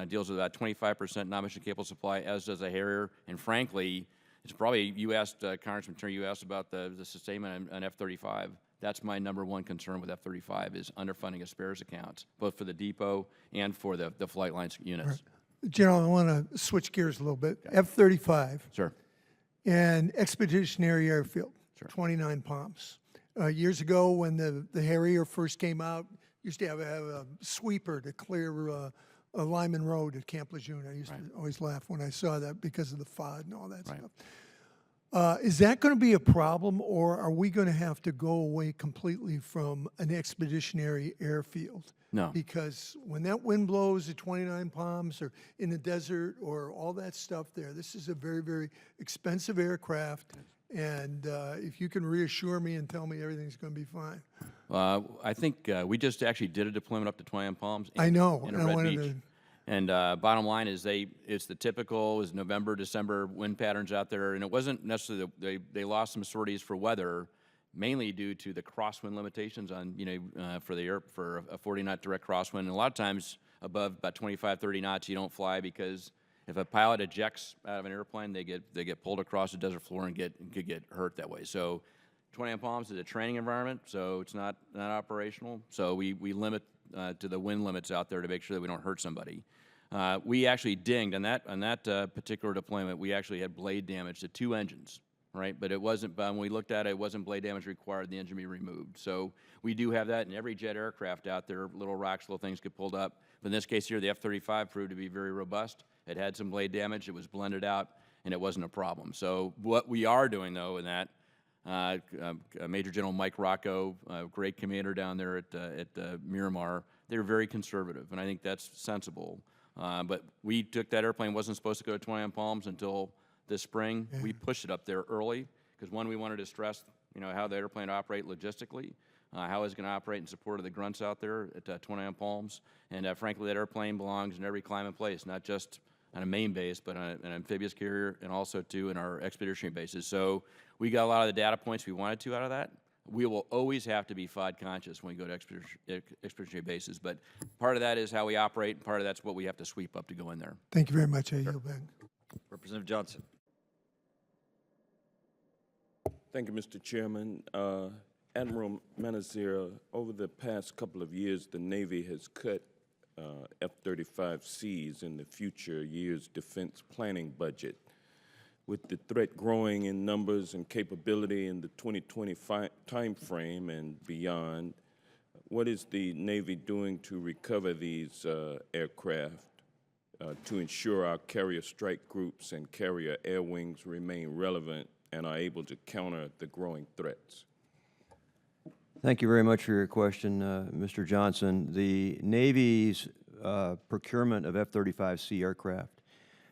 deals with about 25% non-mission capable supply, as does a Harrier. And frankly, it's probably, you asked, Congressman Turner, you asked about the sustainment on F-35. That's my number one concern with F-35 is underfunding of spares accounts, both for the depot and for the flight lines units. General, I want to switch gears a little bit. F-35 Sure. and Expeditionary Airfield, 29 Palms. Years ago, when the Harrier first came out, used to have a sweeper to clear Lyman Road at Camp Lejeune. I used to always laugh when I saw that because of the FOD and all that stuff. Is that going to be a problem, or are we going to have to go away completely from an expeditionary airfield? No. Because when that wind blows at 29 Palms or in the desert or all that stuff there, this is a very, very expensive aircraft. And if you can reassure me and tell me everything's going to be fine. I think we just actually did a deployment up to 29 Palms. I know. In I Red wanted Beach. to. And bottom line is it's the typical is November, December wind patterns out there, and it wasn't necessarily they lost some sorties for weather, mainly due to the crosswind limitations on for a 40-knot direct crosswind. And a lot of times above about 25, 30 knots you don't fly because if a pilot ejects out of an airplane, they get pulled across the desert floor and could get hurt that way. So 29 Palms is a training environment, so it's not operational. So we limit to the wind limits out there to make sure that we don't hurt somebody. We actually dinged on that particular deployment. We actually had blade damage to 2 engines, right? But it wasn't. When we looked at it, it wasn't blade damage required. The engine be removed. So we do have that in every jet aircraft out there. Little rocks, little things get pulled up. But in this case here, the F-35 proved to be very robust. It had some blade damage. It was blended out, and it wasn't a problem. So what we are doing though in that. Major General Mike Rocco, great commander down there at Miramar. They're very conservative, and I think that's sensible. But we took that airplane, wasn't supposed to go to 29 Palms until this spring. Yeah. We pushed it up there early because, one, we wanted to stress how the airplane operate logistically, how it's going to operate in support of the grunts out there at 29 Palms. And frankly, that airplane belongs in every climate place, not just on a main base, but on an amphibious carrier, and also too in our expeditionary bases. So we got a lot of the data points we wanted to out of that. We will always have to be FOD conscious when we go to expeditionary bases, but part of that is how we operate, and part of that's what we have to sweep up to go in there. Thank you very much. I yield back. Representative Johnson. Thank you, Mr. Chairman. Admiral Manazir, over the past couple of years, the Navy has cut F-35Cs in the future years' defense planning budget. With the threat growing in numbers and capability in the 2025 timeframe and beyond, what is the Navy doing to recover these aircraft to ensure our carrier strike groups and carrier air wings remain relevant and are able to counter the growing threats? Thank you very much for your question, Mr. Johnson. The Navy's procurement of F-35C aircraft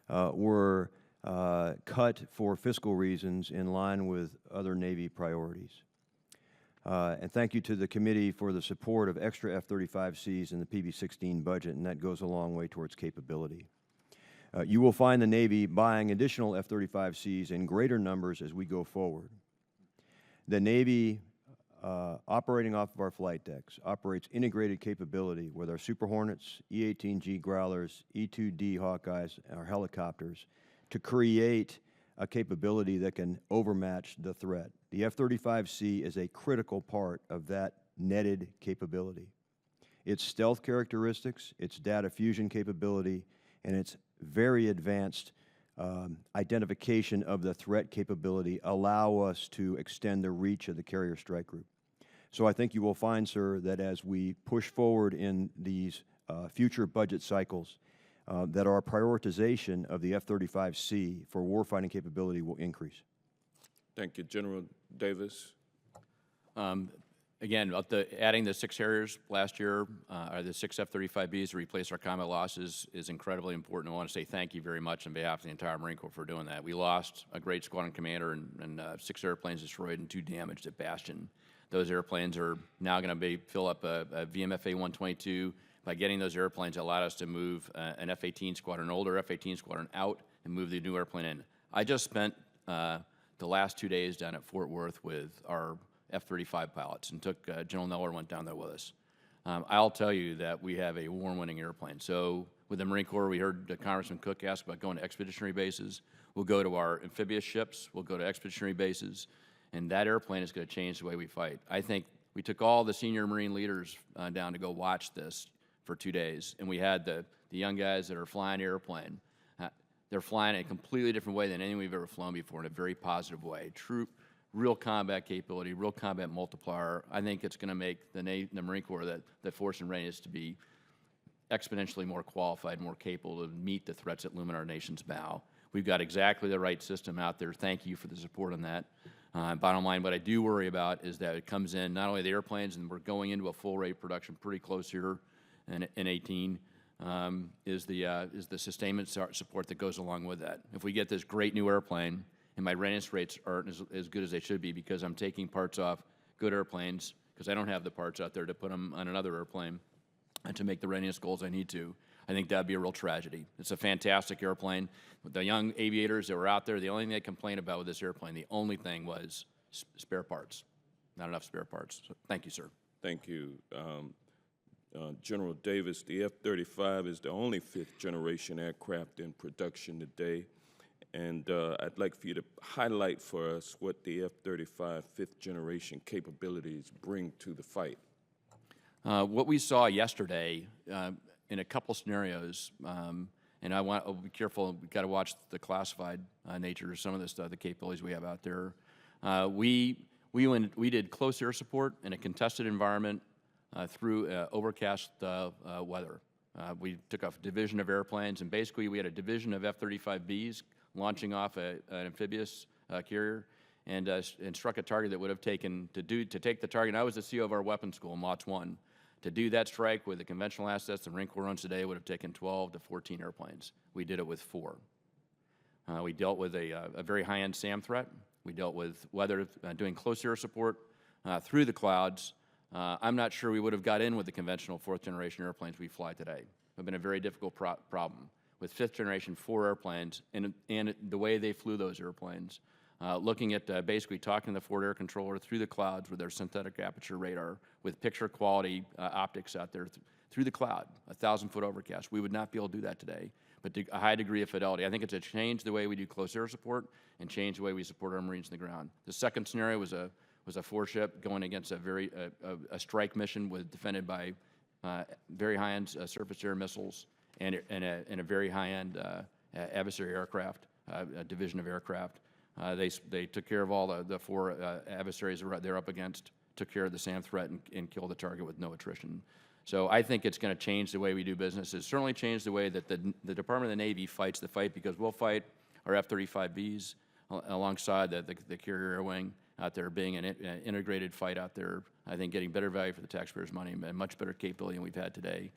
were cut for fiscal reasons in line with other Navy priorities. And thank you to the committee for the support of extra F-35Cs in the PB-16 budget, and that goes a long way towards capability. You will find the Navy buying additional F-35Cs in greater numbers as we go forward. The Navy, operating off of our flight decks, operates integrated capability with our Super Hornets, E-18G Growlers, E-2D Hawkeyes, and our helicopters to create a capability that can overmatch the threat. The F-35C is a critical part of that netted capability. Its stealth characteristics, its data fusion capability, and its very advanced identification of the threat capability allow us to extend the reach of the carrier strike group. So I think you will find, sir, that as we push forward in these future budget cycles, that our prioritization of the F-35C for warfighting capability will increase. Thank you. General Davis. Again, adding the 6 Harriers last year, or the 6 F-35Bs to replace our combat losses is incredibly important. I want to say thank you very much on behalf of the entire Marine Corps for doing that. We lost a great squadron commander and 6 airplanes destroyed and 2 damaged at Bastion. Those airplanes are now going to fill up a VMFA 122. By getting those airplanes, it allowed us to move an F-18 squadron, an older F-18 squadron, out and move the new airplane in. I just spent the last 2 days down at Fort Worth with our F-35 pilots and took General Neller went down there with us. I'll tell you that we have a war-winning airplane. So with the Marine Corps, we heard Congressman Cook ask about going to expeditionary bases. We'll go to our amphibious ships. We'll go to expeditionary bases. And that airplane is going to change the way we fight. I think we took all the senior Marine leaders down to go watch this for 2 days. And we had the young guys that are flying the airplane. They're flying in a completely different way than anything we've ever flown before, in a very positive way. True, real combat capability, real combat multiplier. I think it's going to make the Marine Corps, the force and readiness, to be exponentially more qualified, more capable to meet the threats that loom in our nation's bow. We've got exactly the right system out there. Thank you for the support on that. Bottom line, what I do worry about is that it comes in, not only the airplanes, and we're going into a full rate production pretty close here in 18, is the sustainment support that goes along with that. If we get this great new airplane, and my readiness rates aren't as good as they should be because I'm taking parts off good airplanes because I don't have the parts out there to put them on another airplane and to make the readiness goals I need to, I think that'd be a real tragedy. It's a fantastic airplane. The young aviators that were out there, the only thing they complained about with this airplane, the only thing was spare parts. Not enough spare parts. So thank you, sir. Thank you. General Davis, the F-35 is the only 5th generation aircraft in production today. And I'd like for you to highlight for us what the F-35 5th generation capabilities bring to the fight. What we saw yesterday in a couple scenarios, and I'll be careful, we've got to watch the classified nature of some of the capabilities we have out there. We did close air support in a contested environment through overcast weather. We took off a division of airplanes, and basically we had a division of F-35Bs launching off an amphibious carrier, and struck a target that would have taken to take the target. And I was the CEO of our weapons school in Lots 1. To do that strike with the conventional assets the Marine Corps owns today would have taken 12 to 14 airplanes. We did it with 4. We dealt with a very high-end SAM threat. We dealt with weather, doing close air support through the clouds. I'm not sure we would have got in with the conventional 4th generation airplanes we fly today. It would have been a very difficult problem. With 5th generation 4 airplanes and the way they flew those airplanes, looking at basically talking to the forward air controller through the clouds with their synthetic aperture radar with picture quality optics out there through the cloud, 1,000-foot overcast. We would not be able to do that today, but to a high degree of fidelity. I think it's a change the way we do close air support and change the way we support our Marines on the ground. The second scenario was a 4-ship going against a strike mission defended by very high-end surface air missiles and a very high-end adversary aircraft, a division of aircraft. They took care of all the 4 adversaries they're up against, took care of the SAM threat, and killed the target with no attrition. So I think it's going to change the way we do business. It's certainly changed the way that the Department of the Navy fights the fight, because we'll fight our F-35Bs alongside the carrier air wing out there, being an integrated fight out there. I think getting better value for the taxpayers' money and much better capability than we've had today.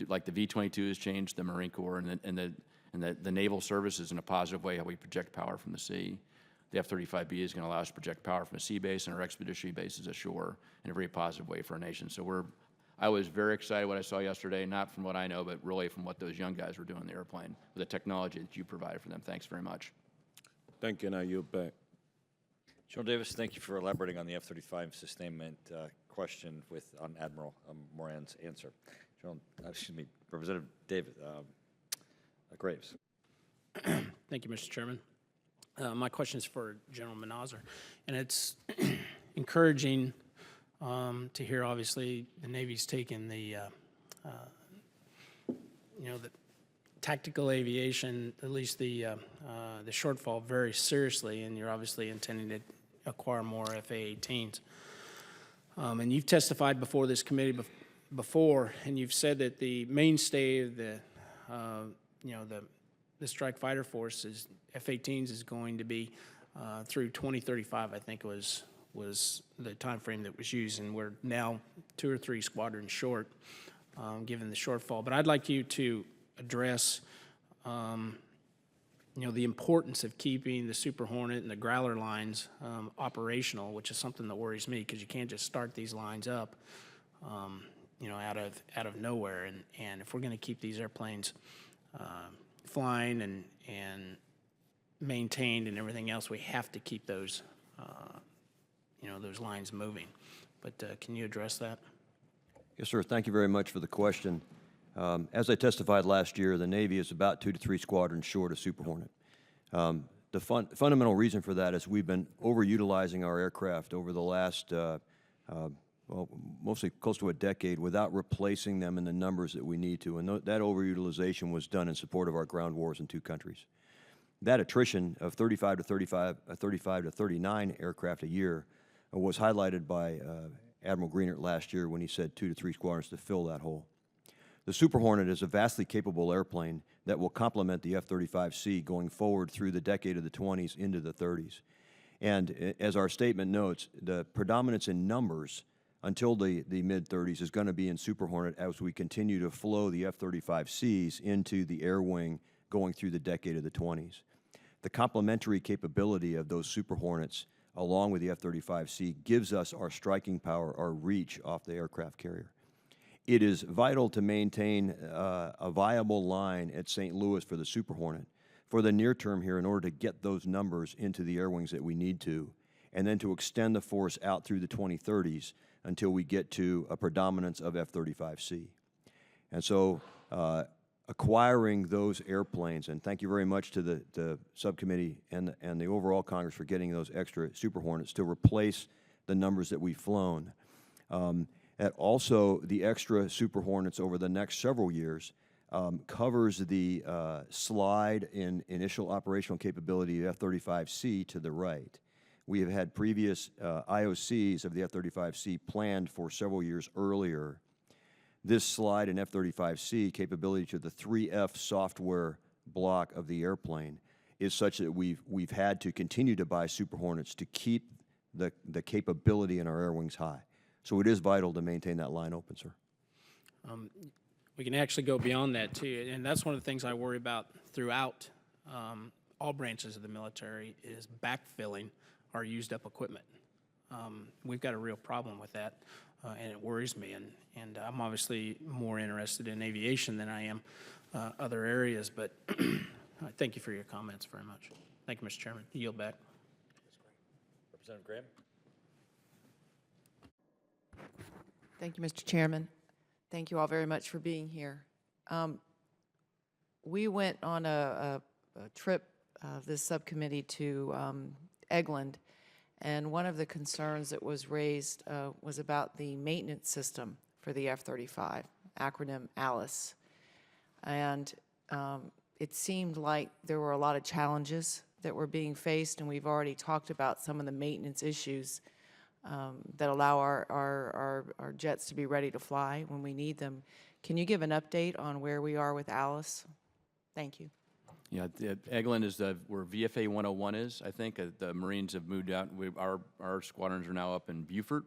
Like the V-22 has changed the Marine Corps and the naval services in a positive way, how we project power from the sea. The F-35B is going to allow us to project power from a sea base and our expeditionary bases ashore in a very positive way for our nation. So I was very excited what I saw yesterday, not from what I know, but really from what those young guys were doing in the airplane with the technology that you provided for them. Thanks very much. Thank you, and I yield back. General Davis, thank you for elaborating on the F-35 sustainment question on Admiral Moran's answer. Representative David Graves. Thank you, Mr. Chairman. My question is for General Manazar, and it's encouraging to hear. Obviously, the Navy's taken the tactical aviation, at least the shortfall, very seriously, and you're obviously intending to acquire more FA-18s. And you've testified before this committee before, and you've said that the mainstay of the strike fighter force is F-18s is going to be through 2035. I think was was the time frame that was used, and we're now 2 or 3 squadrons short, given the shortfall. But I'd like you to address, the importance of keeping the Super Hornet and the Growler lines operational, which is something that worries me, because you can't just start these lines up, out of nowhere. And if we're going to keep these airplanes flying and maintained and everything else, we have to keep those, those lines moving. But can you address that? Yes, sir. Thank you very much for the question. As I testified last year, the Navy is about 2 to 3 squadrons short of Super Hornet. The fundamental reason for that is we've been overutilizing our aircraft over the last, mostly close to a decade without replacing them in the numbers that we need to. And that overutilization was done in support of our ground wars in 2 countries. That attrition of 35 to 39 aircraft a year was highlighted by Admiral Greenert last year when he said 2 to 3 squadrons to fill that hole. The Super Hornet is a vastly capable airplane that will complement the F-35C going forward through the decade of the 20s into the 30s. And as our statement notes, the predominance in numbers until the mid-30s is going to be in Super Hornet as we continue to flow the F-35Cs into the air wing going through the decade of the 20s. The complementary capability of those Super Hornets along with the F-35C gives us our striking power, our reach off the aircraft carrier. It is vital to maintain a viable line at St. Louis for the Super Hornet for the near term here in order to get those numbers into the air wings that we need to, and then to extend the force out through the 2030s until we get to a predominance of F-35C. And so acquiring those airplanes, and thank you very much to the subcommittee and the overall Congress for getting those extra Super Hornets to replace the numbers that we've flown. And also, the extra Super Hornets over the next several years covers the slide in initial operational capability of F-35C to the right. We have had previous IOCs of the F-35C planned for several years earlier. This slide in F-35C capability to the 3F software block of the airplane is such that we've had to continue to buy Super Hornets to keep the capability in our air wings high. So it is vital to maintain that line open, sir. We can actually go beyond that, too, and that's one of the things I worry about throughout all branches of the military is backfilling our used-up equipment. We've got a real problem with that, and it worries me, and I'm obviously more interested in aviation than I am other areas, but thank you for your comments very much. Thank you, Mr. Chairman. Yield back. Representative Graham. Thank you, Mr. Chairman. Thank you all very much for being here. We went on a trip of this subcommittee to Eglin, and one of the concerns that was raised was about the maintenance system for the F-35, acronym ALICE. And it seemed like there were a lot of challenges that were being faced, and we've already talked about some of the maintenance issues that allow our jets to be ready to fly when we need them. Can you give an update on where we are with Alice? Thank you. Yeah, Eglin is where VFA 101 is, I think. The Marines have moved out. Our squadrons are now up in Beaufort,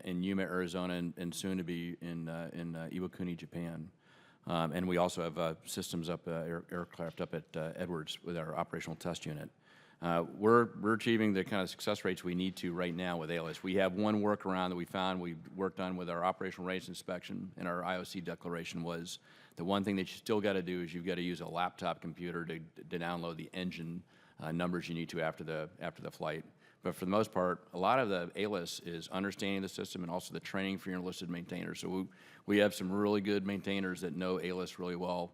in Yuma, Arizona, and soon to be in Iwakuni, Japan. And we also have systems up, aircraft up at Edwards with our operational test unit. We're achieving the kind of success rates we need to right now with ALICE. We have one workaround that we found we worked on with our operational rates inspection, and our IOC declaration was the one thing that you still got to do is you've got to use a laptop computer to download the engine numbers you need to after the flight. But for the most part, a lot of the ALICE is understanding the system and also the training for your enlisted maintainers. So we have some really good maintainers that know ALICE really well.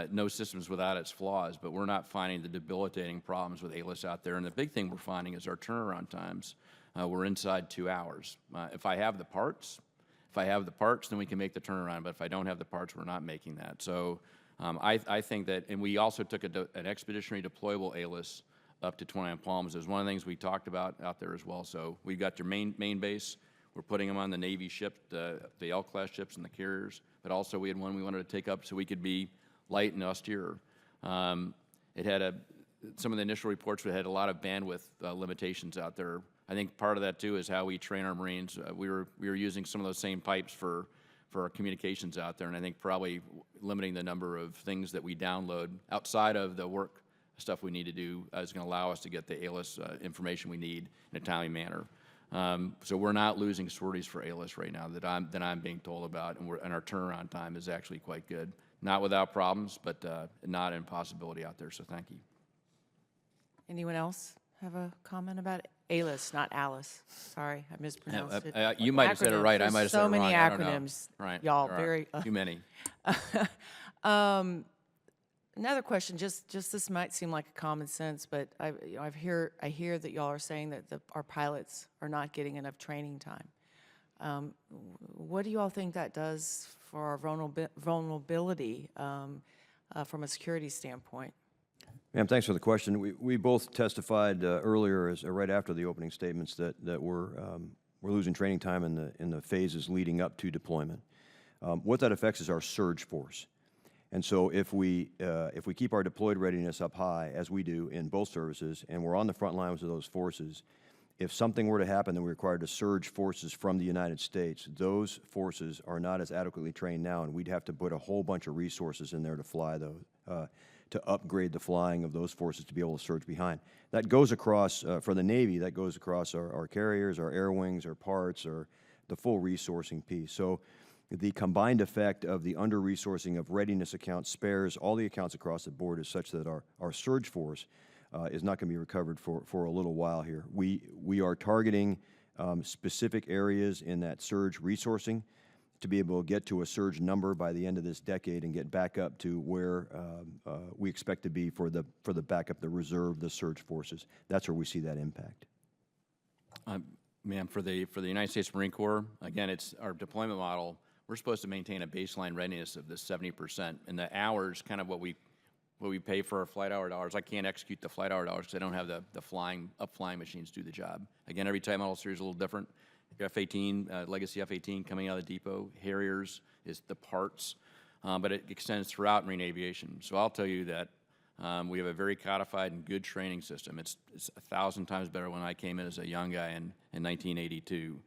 No system's without its flaws, but we're not finding the debilitating problems with ALICE out there. And the big thing we're finding is our turnaround times. We're inside 2 hours. If I have the parts, then we can make the turnaround. But if I don't have the parts, we're not making that. So I think that, and we also took an expeditionary deployable ALICE up to 29 Palms. It was one of the things we talked about out there as well. So we've got your main base. We're putting them on the Navy ship, the L-class ships and the carriers. But also we had one we wanted to take up so we could be light and austere. It had some of the initial reports had a lot of bandwidth limitations out there I think part of that too is how we train our Marines. We were using some of those same pipes for our communications out there, and I think probably limiting the number of things that we download outside of the work stuff we need to do is going to allow us to get the ALIS information we need in a timely manner. So we're not losing sorties for ALIS right now that I'm being told about, and our turnaround time is actually quite good. Not without problems, but not an impossibility out there. So thank you. Anyone else have a comment about ALIS, not Alice? Sorry, I mispronounced it. You might have said it right. I might have said it wrong. So many I don't know. acronyms, Right. y'all. There are Very too many. Another question. Just this might seem like a common sense, but I hear that y'all are saying that our pilots are not getting enough training time. What do you all think that does for our vulnerability from a security standpoint? Ma'am, thanks for the question. We both testified earlier, right after the opening statements, that we're losing training time in the phases leading up to deployment. What that affects is our surge force. And so if we keep our deployed readiness up high, as we do in both services, and we're on the front lines of those forces, if something were to happen that we required to surge forces from the United States, those forces are not as adequately trained now, and we'd have to put a whole bunch of resources in there to fly those, to upgrade the flying of those forces to be able to surge behind. That goes across, for the Navy, that goes across our carriers, our air wings, our parts, or the full resourcing piece. So the combined effect of the under-resourcing of readiness accounts, spares, all the accounts across the board is such that our surge force is not going to be recovered for a little while here. We are targeting specific areas in that surge resourcing to be able to get to a surge number by the end of this decade and get back up to where we expect to be for the backup, the reserve, the surge forces. That's where we see that impact. Ma'am, for the United States Marine Corps, again, it's our deployment model. We're supposed to maintain a baseline readiness of the 70%, and the hours, kind of what we pay for our flight hour dollars. I can't execute the flight hour dollars because I don't have the flying machines do the job. Again, every type model series is a little different. F-18, legacy F-18 coming out of the depot. Harriers is the parts, but it extends throughout marine aviation. So I'll tell you that we have a very codified and good training system. It's 1,000 times better when I came in as a young guy in 1982.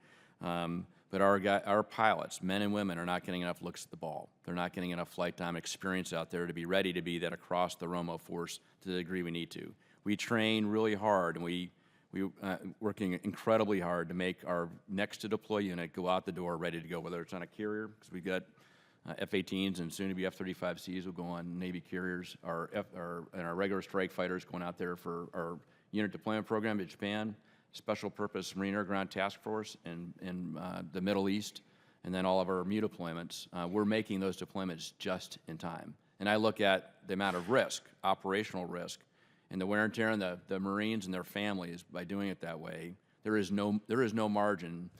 But our pilots, men and women, are not getting enough looks at the ball. They're not getting enough flight time experience out there to be ready to be that across the Romo force to the degree we need to. We train really hard, and we working incredibly hard to make our next to deploy unit go out the door ready to go, whether it's on a carrier, because we've got F-18s and soon to be F-35Cs will go on Navy carriers, and our regular strike fighters going out there for our unit deployment program to Japan, Special Purpose Marine Air Ground Task Force in the Middle East, and then all of our MU deployments. We're making those deployments just in time. And I look at the amount of risk, operational risk, and the wear and tear on the Marines and their families by doing it that way. There is no margin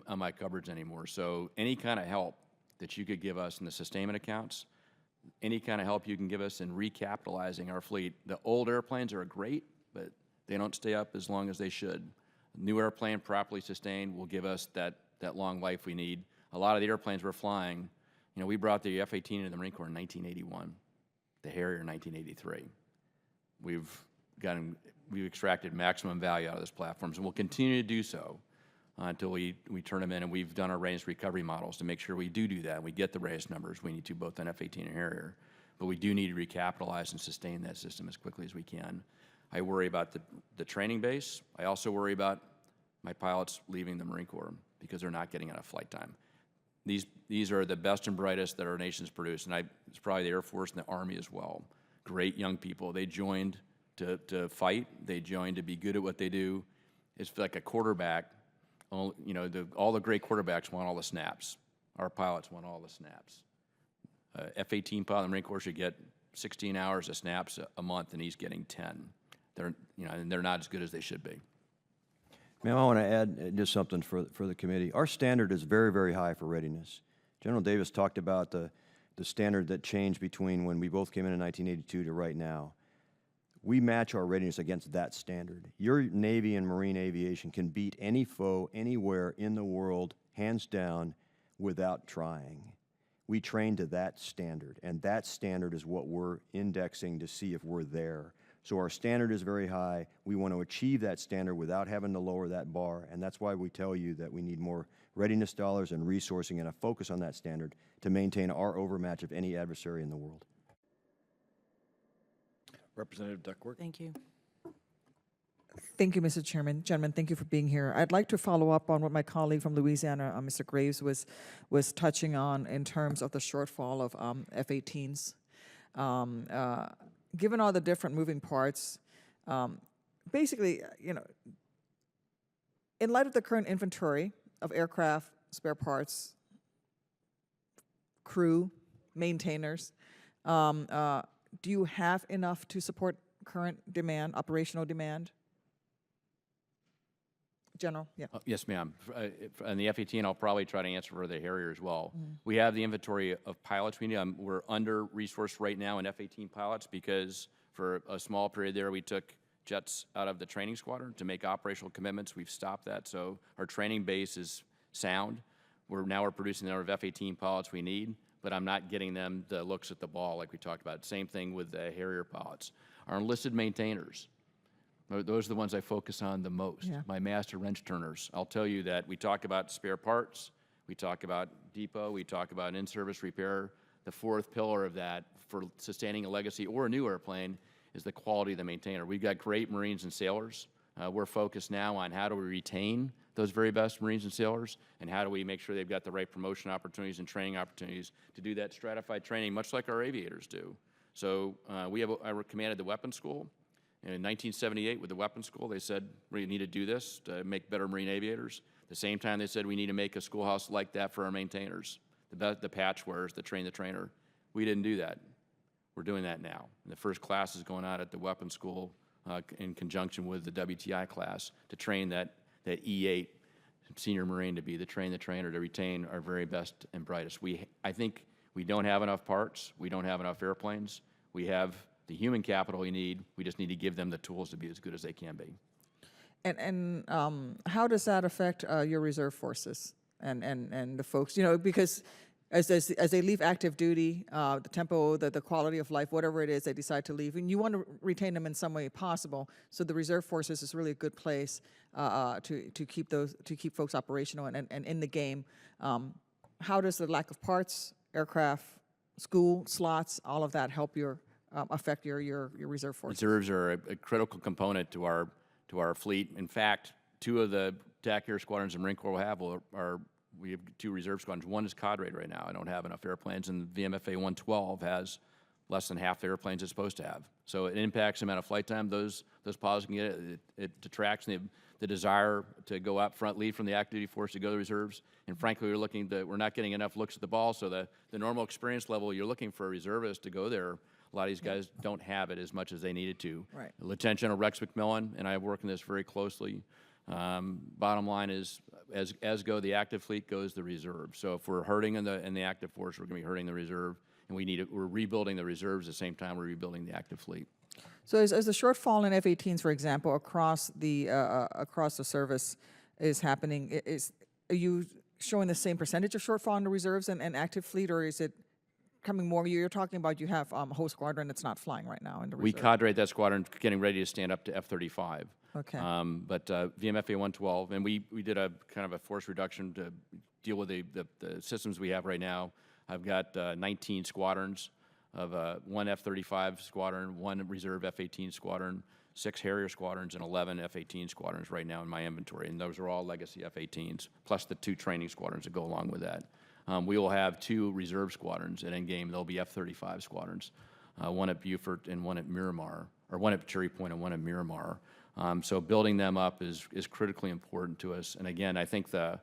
on my coverage anymore. So any kind of help that you could give us in the sustainment accounts, any kind of help you can give us in recapitalizing our fleet. The old airplanes are great, but they don't stay up as long as they should. New airplane, properly sustained, will give us that long life we need. A lot of the airplanes we're flying, we brought the F-18 into the Marine Corps in 1981, the Harrier in 1983. We've extracted maximum value out of those platforms, and we'll continue to do so until we turn them in, and we've done our readiness recovery models to make sure we do that, and we get the readiness numbers we need to, both on F-18 and Harrier. But we do need to recapitalize and sustain that system as quickly as we can. I worry about the training base. I also worry about my pilots leaving the Marine Corps because they're not getting enough flight time. These are the best and brightest that our nation's produced, and it's probably the Air Force and the Army as well. Great young people. They joined to fight. They joined to be good at what they do. It's like a quarterback. All the great quarterbacks want all the snaps. Our pilots want all the snaps. F-18 pilot in the Marine Corps should get 16 hours of snaps a month, and he's getting 10. They're not as good as they should be. Ma'am, I want to add just something for the committee. Our standard is very, very high for readiness. General Davis talked about the standard that changed between when we both came in 1982 to right now. We match our readiness against that standard. Your Navy and Marine aviation can beat any foe anywhere in the world, hands down, without trying. We train to that standard, and that standard is what we're indexing to see if we're there. So our standard is very high. We want to achieve that standard without having to lower that bar, and that's why we tell you that we need more readiness dollars and resourcing and a focus on that standard to maintain our overmatch of any adversary in the world. Representative Duckworth. Thank you. Thank you, Mr. Chairman. Gentlemen, thank you for being here. I'd like to follow up on what my colleague from Louisiana, Mr. Graves, was touching on in terms of the shortfall of F-18s. Given all the different moving parts, basically, in light of the current inventory of aircraft, spare parts, crew, maintainers, do you have enough to support current demand, operational demand? General, yeah. Yes, ma'am. On the F-18, I'll probably try to answer for the Harrier as well. We have the inventory of pilots we need. We're under-resourced right now in F-18 pilots because for a small period there, we took jets out of the training squadron to make operational commitments. We've stopped that, so our training base is sound. Now we're producing the number of F-18 pilots we need, but I'm not getting them the looks at the ball like we talked about. Same thing with the Harrier pilots. Our enlisted maintainers, those are the ones I focus on the most, my master wrench turners. I'll tell you that we talk about spare parts, we talk about depot, we talk about in-service repair. The fourth pillar of that for sustaining a legacy or a new airplane is the quality of the maintainer. We've got great Marines and sailors. We're focused now on how do we retain those very best Marines and sailors, and how do we make sure they've got the right promotion opportunities and training opportunities to do that stratified training, much like our aviators do. So I commanded the weapons school. And in 1978, with the weapons school, they said we need to do this to make better Marine aviators. At the same time, they said we need to make a schoolhouse like that for our maintainers, the patch wearers, the trainer. We didn't do that. We're doing that now. And the first class is going out at the weapons school in conjunction with the WTI class to train that E8 senior Marine to be the trainer to retain our very best and brightest. I think we don't have enough parts. We don't have enough airplanes. We have the human capital we need. We just need to give them the tools to be as good as they can be. And how does that affect your reserve forces and the folks? Because as they leave active duty, the tempo, the quality of life, whatever it is they decide to leave, and you want to retain them in some way possible. So the reserve forces is really a good place to keep folks operational and in the game. How does the lack of parts, aircraft, school slots, all of that help affect your reserve forces? Reserves are a critical component to our fleet. In fact, two of the TAC Air squadrons the Marine Corps will have we have two reserve squadrons. One is cadre right now. I don't have enough airplanes, and the VMFA 112 has less than half the airplanes it's supposed to have. So it impacts the amount of flight time those pilots can get. It detracts the desire to go up front, lead from the active duty force to go to the reserves. And frankly, we're not getting enough looks at the ball. So the normal experience level you're looking for a reservist to go there, a lot of these guys don't have it as much as they needed to. Right. Lieutenant General Rex McMillan and I are working this very closely. Bottom line is, as go the active fleet, goes the reserve. So if we're hurting in the active force, we're going to be hurting the reserve, and we're rebuilding the reserves at the same time we're rebuilding the active fleet. So as the shortfall in F-18s, for example, across the service is happening, are you showing the same percentage of shortfall in the reserves and active fleet, or is it coming more? You're talking about you have a whole squadron that's not flying right now in the reserve. We cadre that squadron, getting ready to stand up to F-35. Okay. But VMFA 112, and we did a kind of a force reduction to deal with the systems we have right now. I've got 19 squadrons of one F-35 squadron, one reserve F-18 squadron, 6 Harrier squadrons, and 11 F-18 squadrons right now in my inventory, and those are all legacy F-18s, plus the 2 training squadrons that go along with that. We will have 2 reserve squadrons at endgame. They'll be F-35 squadrons, one at Beaufort and one at Miramar, or one at Cherry Point and one at Miramar. So building them up is critically important to us. And again, I think the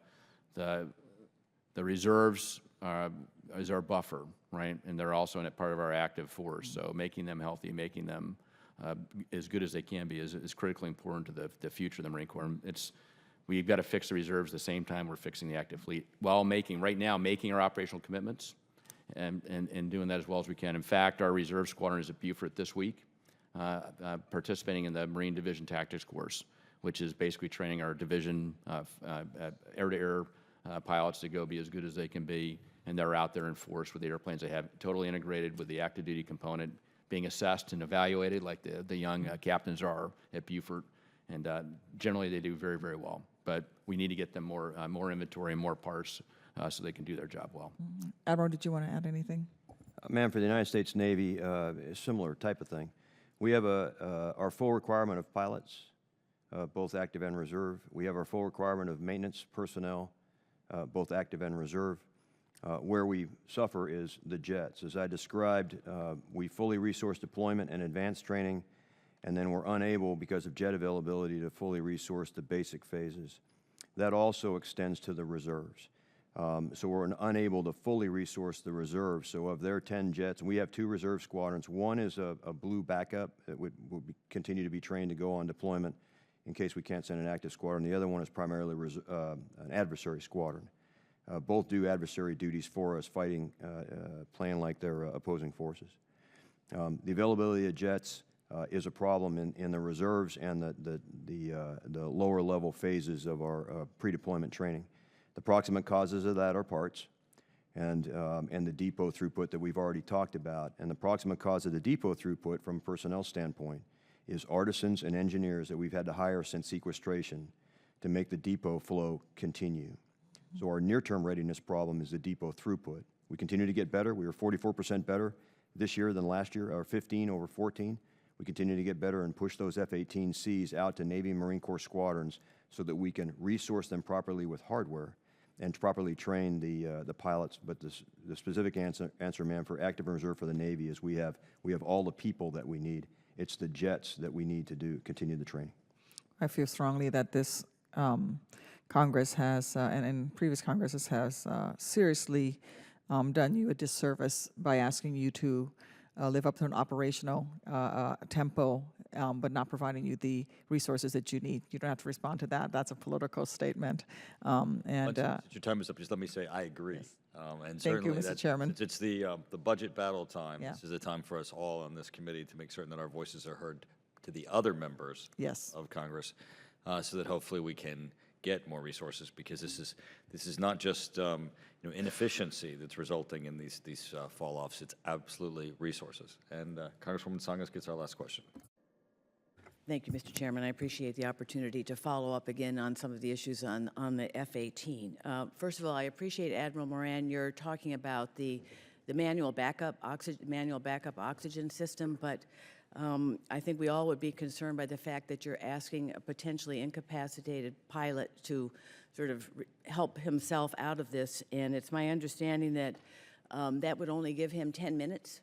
reserves is our buffer, right? And they're also in a part of our active force. So making them healthy, making them as good as they can be is critically important to the future of the Marine Corps. We've got to fix the reserves at the same time we're fixing the active fleet, while making our operational commitments and doing that as well as we can. In fact, our reserve squadron is at Beaufort this week, participating in the Marine Division Tactics course, which is basically training our division air-to-air pilots to go be as good as they can be, and they're out there in force with the airplanes they have, totally integrated with the active duty component, being assessed and evaluated like the young captains are at Beaufort, and generally they do very, very well. But we need to get them more inventory and more parts so they can do their job well. Admiral, did you want to add anything? Ma'am, for the United States Navy, a similar type of thing. We have our full requirement of pilots, both active and reserve. We have our full requirement of maintenance personnel, both active and reserve. Where we suffer is the jets. As I described, we fully resource deployment and advanced training, and then we're unable, because of jet availability, to fully resource the basic phases. That also extends to the reserves. So we're unable to fully resource the reserves. So of their 10 jets, we have 2 reserve squadrons. One is a blue backup that would continue to be trained to go on deployment in case we can't send an active squadron. The other one is primarily an adversary squadron. Both do adversary duties for us, fighting, playing like they're opposing forces. The availability of jets is a problem in the reserves and the lower level phases of our pre-deployment training. The proximate causes of that are parts and the depot throughput that we've already talked about. And the proximate cause of the depot throughput from a personnel standpoint is artisans and engineers that we've had to hire since sequestration to make the depot flow continue. So our near-term readiness problem is the depot throughput. We continue to get better. We were 44% better this year than last year, or 15 over 14. We continue to get better and push those F-18Cs out to Navy and Marine Corps squadrons so that we can resource them properly with hardware and properly train the pilots. But the specific answer, ma'am, for active and reserve for the Navy is we have all the people that we need. It's the jets that we need to continue the training. I feel strongly that this Congress has, and previous Congresses has seriously done you a disservice by asking you to live up to an operational tempo, but not providing you the resources that you need. You don't have to respond to that. That's a political statement. Since your time is up, just let me say I agree. Yes. And Thank you, certainly Mr. Chairman. Since it's the budget battle time, Yeah. this is the time for us all on this committee to make certain that our voices are heard to the other members Yes. of Congress, so that hopefully we can get more resources, because this is not just inefficiency that's resulting in these fall-offs. It's absolutely resources. And Congresswoman Tsongas gets our last question. Thank you, Mr. Chairman. I appreciate the opportunity to follow up again on some of the issues on the F-18. First of all, I appreciate, Admiral Moran, you're talking about the manual backup oxygen system, but I think we all would be concerned by the fact that you're asking a potentially incapacitated pilot to sort of help himself out of this, and it's my understanding that that would only give him 10 minutes.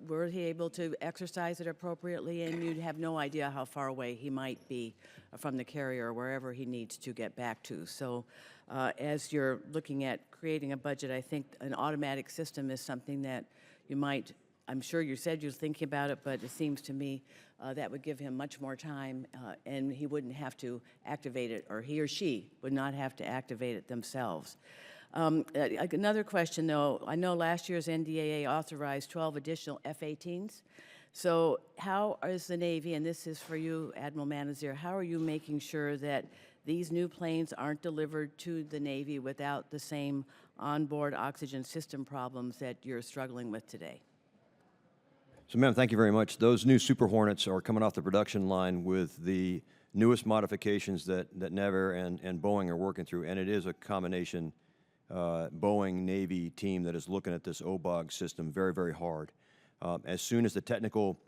Were he able to exercise it appropriately? And you'd have no idea how far away he might be from the carrier or wherever he needs to get back to. So as you're looking at creating a budget, I think an automatic system is something that you might, I'm sure you said you're thinking about it, but it seems to me that would give him much more time, and he wouldn't have to activate it, or he or she would not have to activate it themselves. Another question, though. I know last year's NDAA authorized 12 additional F-18s. So how is the Navy, and this is for you, Admiral Manazir, how are you making sure that these new planes aren't delivered to the Navy without the same onboard oxygen system problems that you're struggling with today? So, ma'am, thank you very much. Those new Super Hornets are coming off the production line with the newest modifications that Naval and Boeing are working through, and it is a combination Boeing-Navy team that is looking at this OBOG system very, very hard. As soon as the technical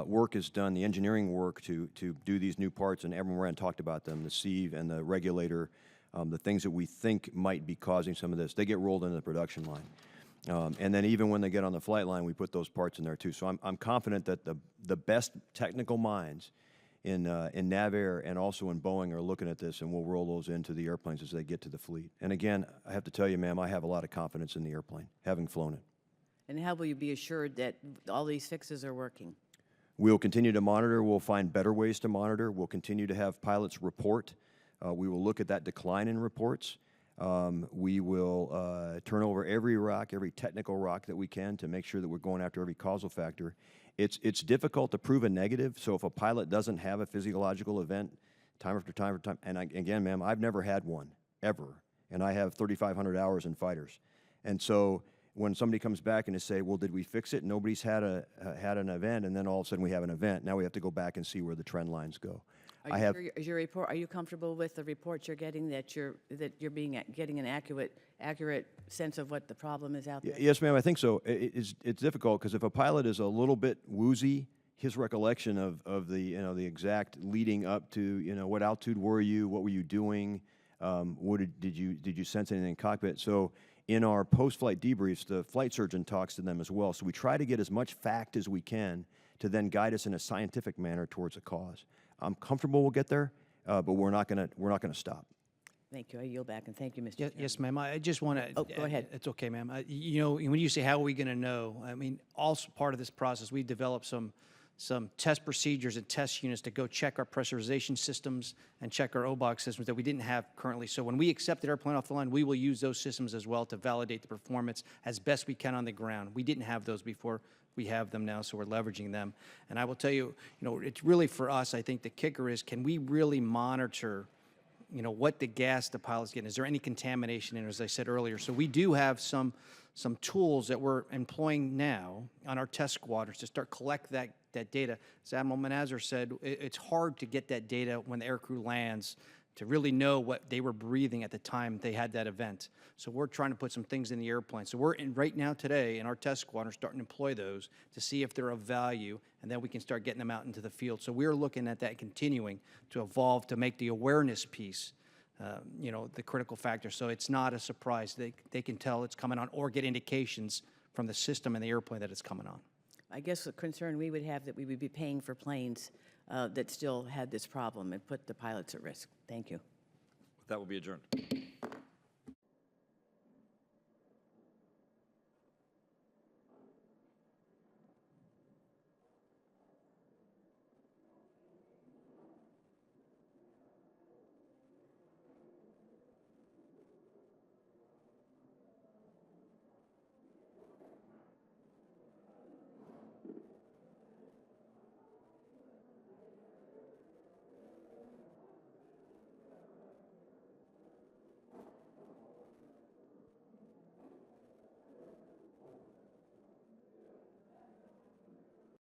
work is done, the engineering work to do these new parts, and Admiral Moran talked about them, the sieve and the regulator, the things that we think might be causing some of this, they get rolled into the production line. And then even when they get on the flight line, we put those parts in there too. So I'm confident that the best technical minds in NavAir and also in Boeing are looking at this, and we'll roll those into the airplanes as they get to the fleet. And again, I have to tell you, ma'am, I have a lot of confidence in the airplane, having flown it. And how will you be assured that all these fixes are working? We'll continue to monitor. We'll find better ways to monitor. We'll continue to have pilots report. We will look at that decline in reports. We will turn over every rock, every technical rock that we can to make sure that we're going after every causal factor. It's difficult to prove a negative, so if a pilot doesn't have a physiological event time after time after time, and again, ma'am, I've never had one, ever, and I have 3,500 hours in fighters. And so when somebody comes back and they say, well, did we fix it? Nobody's had an event, and then all of a sudden we have an event. Now we have to go back and see where the trend lines go. Are you, sure is your report, are you comfortable with the reports you're getting, that you're getting an accurate sense of what the problem is out there? Yes, ma'am, I think so. It's difficult because if a pilot is a little bit woozy, his recollection of the the exact leading up to what altitude were you, what were you doing, did you sense anything in cockpit? So in our post-flight debriefs, the flight surgeon talks to them as well. So we try to get as much fact as we can to then guide us in a scientific manner towards a cause. I'm comfortable we'll get there, but we're not gonna stop. Thank you. I yield back, and thank you, Mr. Yes, Chairman. yes, ma'am. I just want to. Oh, go ahead. It's okay, ma'am. When you say how are we going to know, I mean, also part of this process, we developed some test procedures and test units to go check our pressurization systems and check our OBOX systems that we didn't have currently. So when we accept the airplane off the line, we will use those systems as well to validate the performance as best we can on the ground. We didn't have those before. We have them now, so we're leveraging them. And I will tell you, it's really for us, I think the kicker is, can we really monitor what the gas the pilot's getting? Is there any contamination in it, as I said earlier? So we do have some tools that we're employing now on our test squadrons to start collect that data. As Admiral Manazar said, it's hard to get that data when the aircrew lands to really know what they were breathing at the time they had that event. So we're trying to put some things in the airplane. So we're right now today in our test squadron starting to employ those to see if they're of value, and then we can start getting them out into the field. So we're looking at that continuing to evolve to make the awareness piece the critical factor. So it's not a surprise. They can tell it's coming on or get indications from the system and the airplane that it's coming on. I guess the concern we would have that we would be paying for planes that still had this problem and put the pilots at risk. Thank you. That will be adjourned.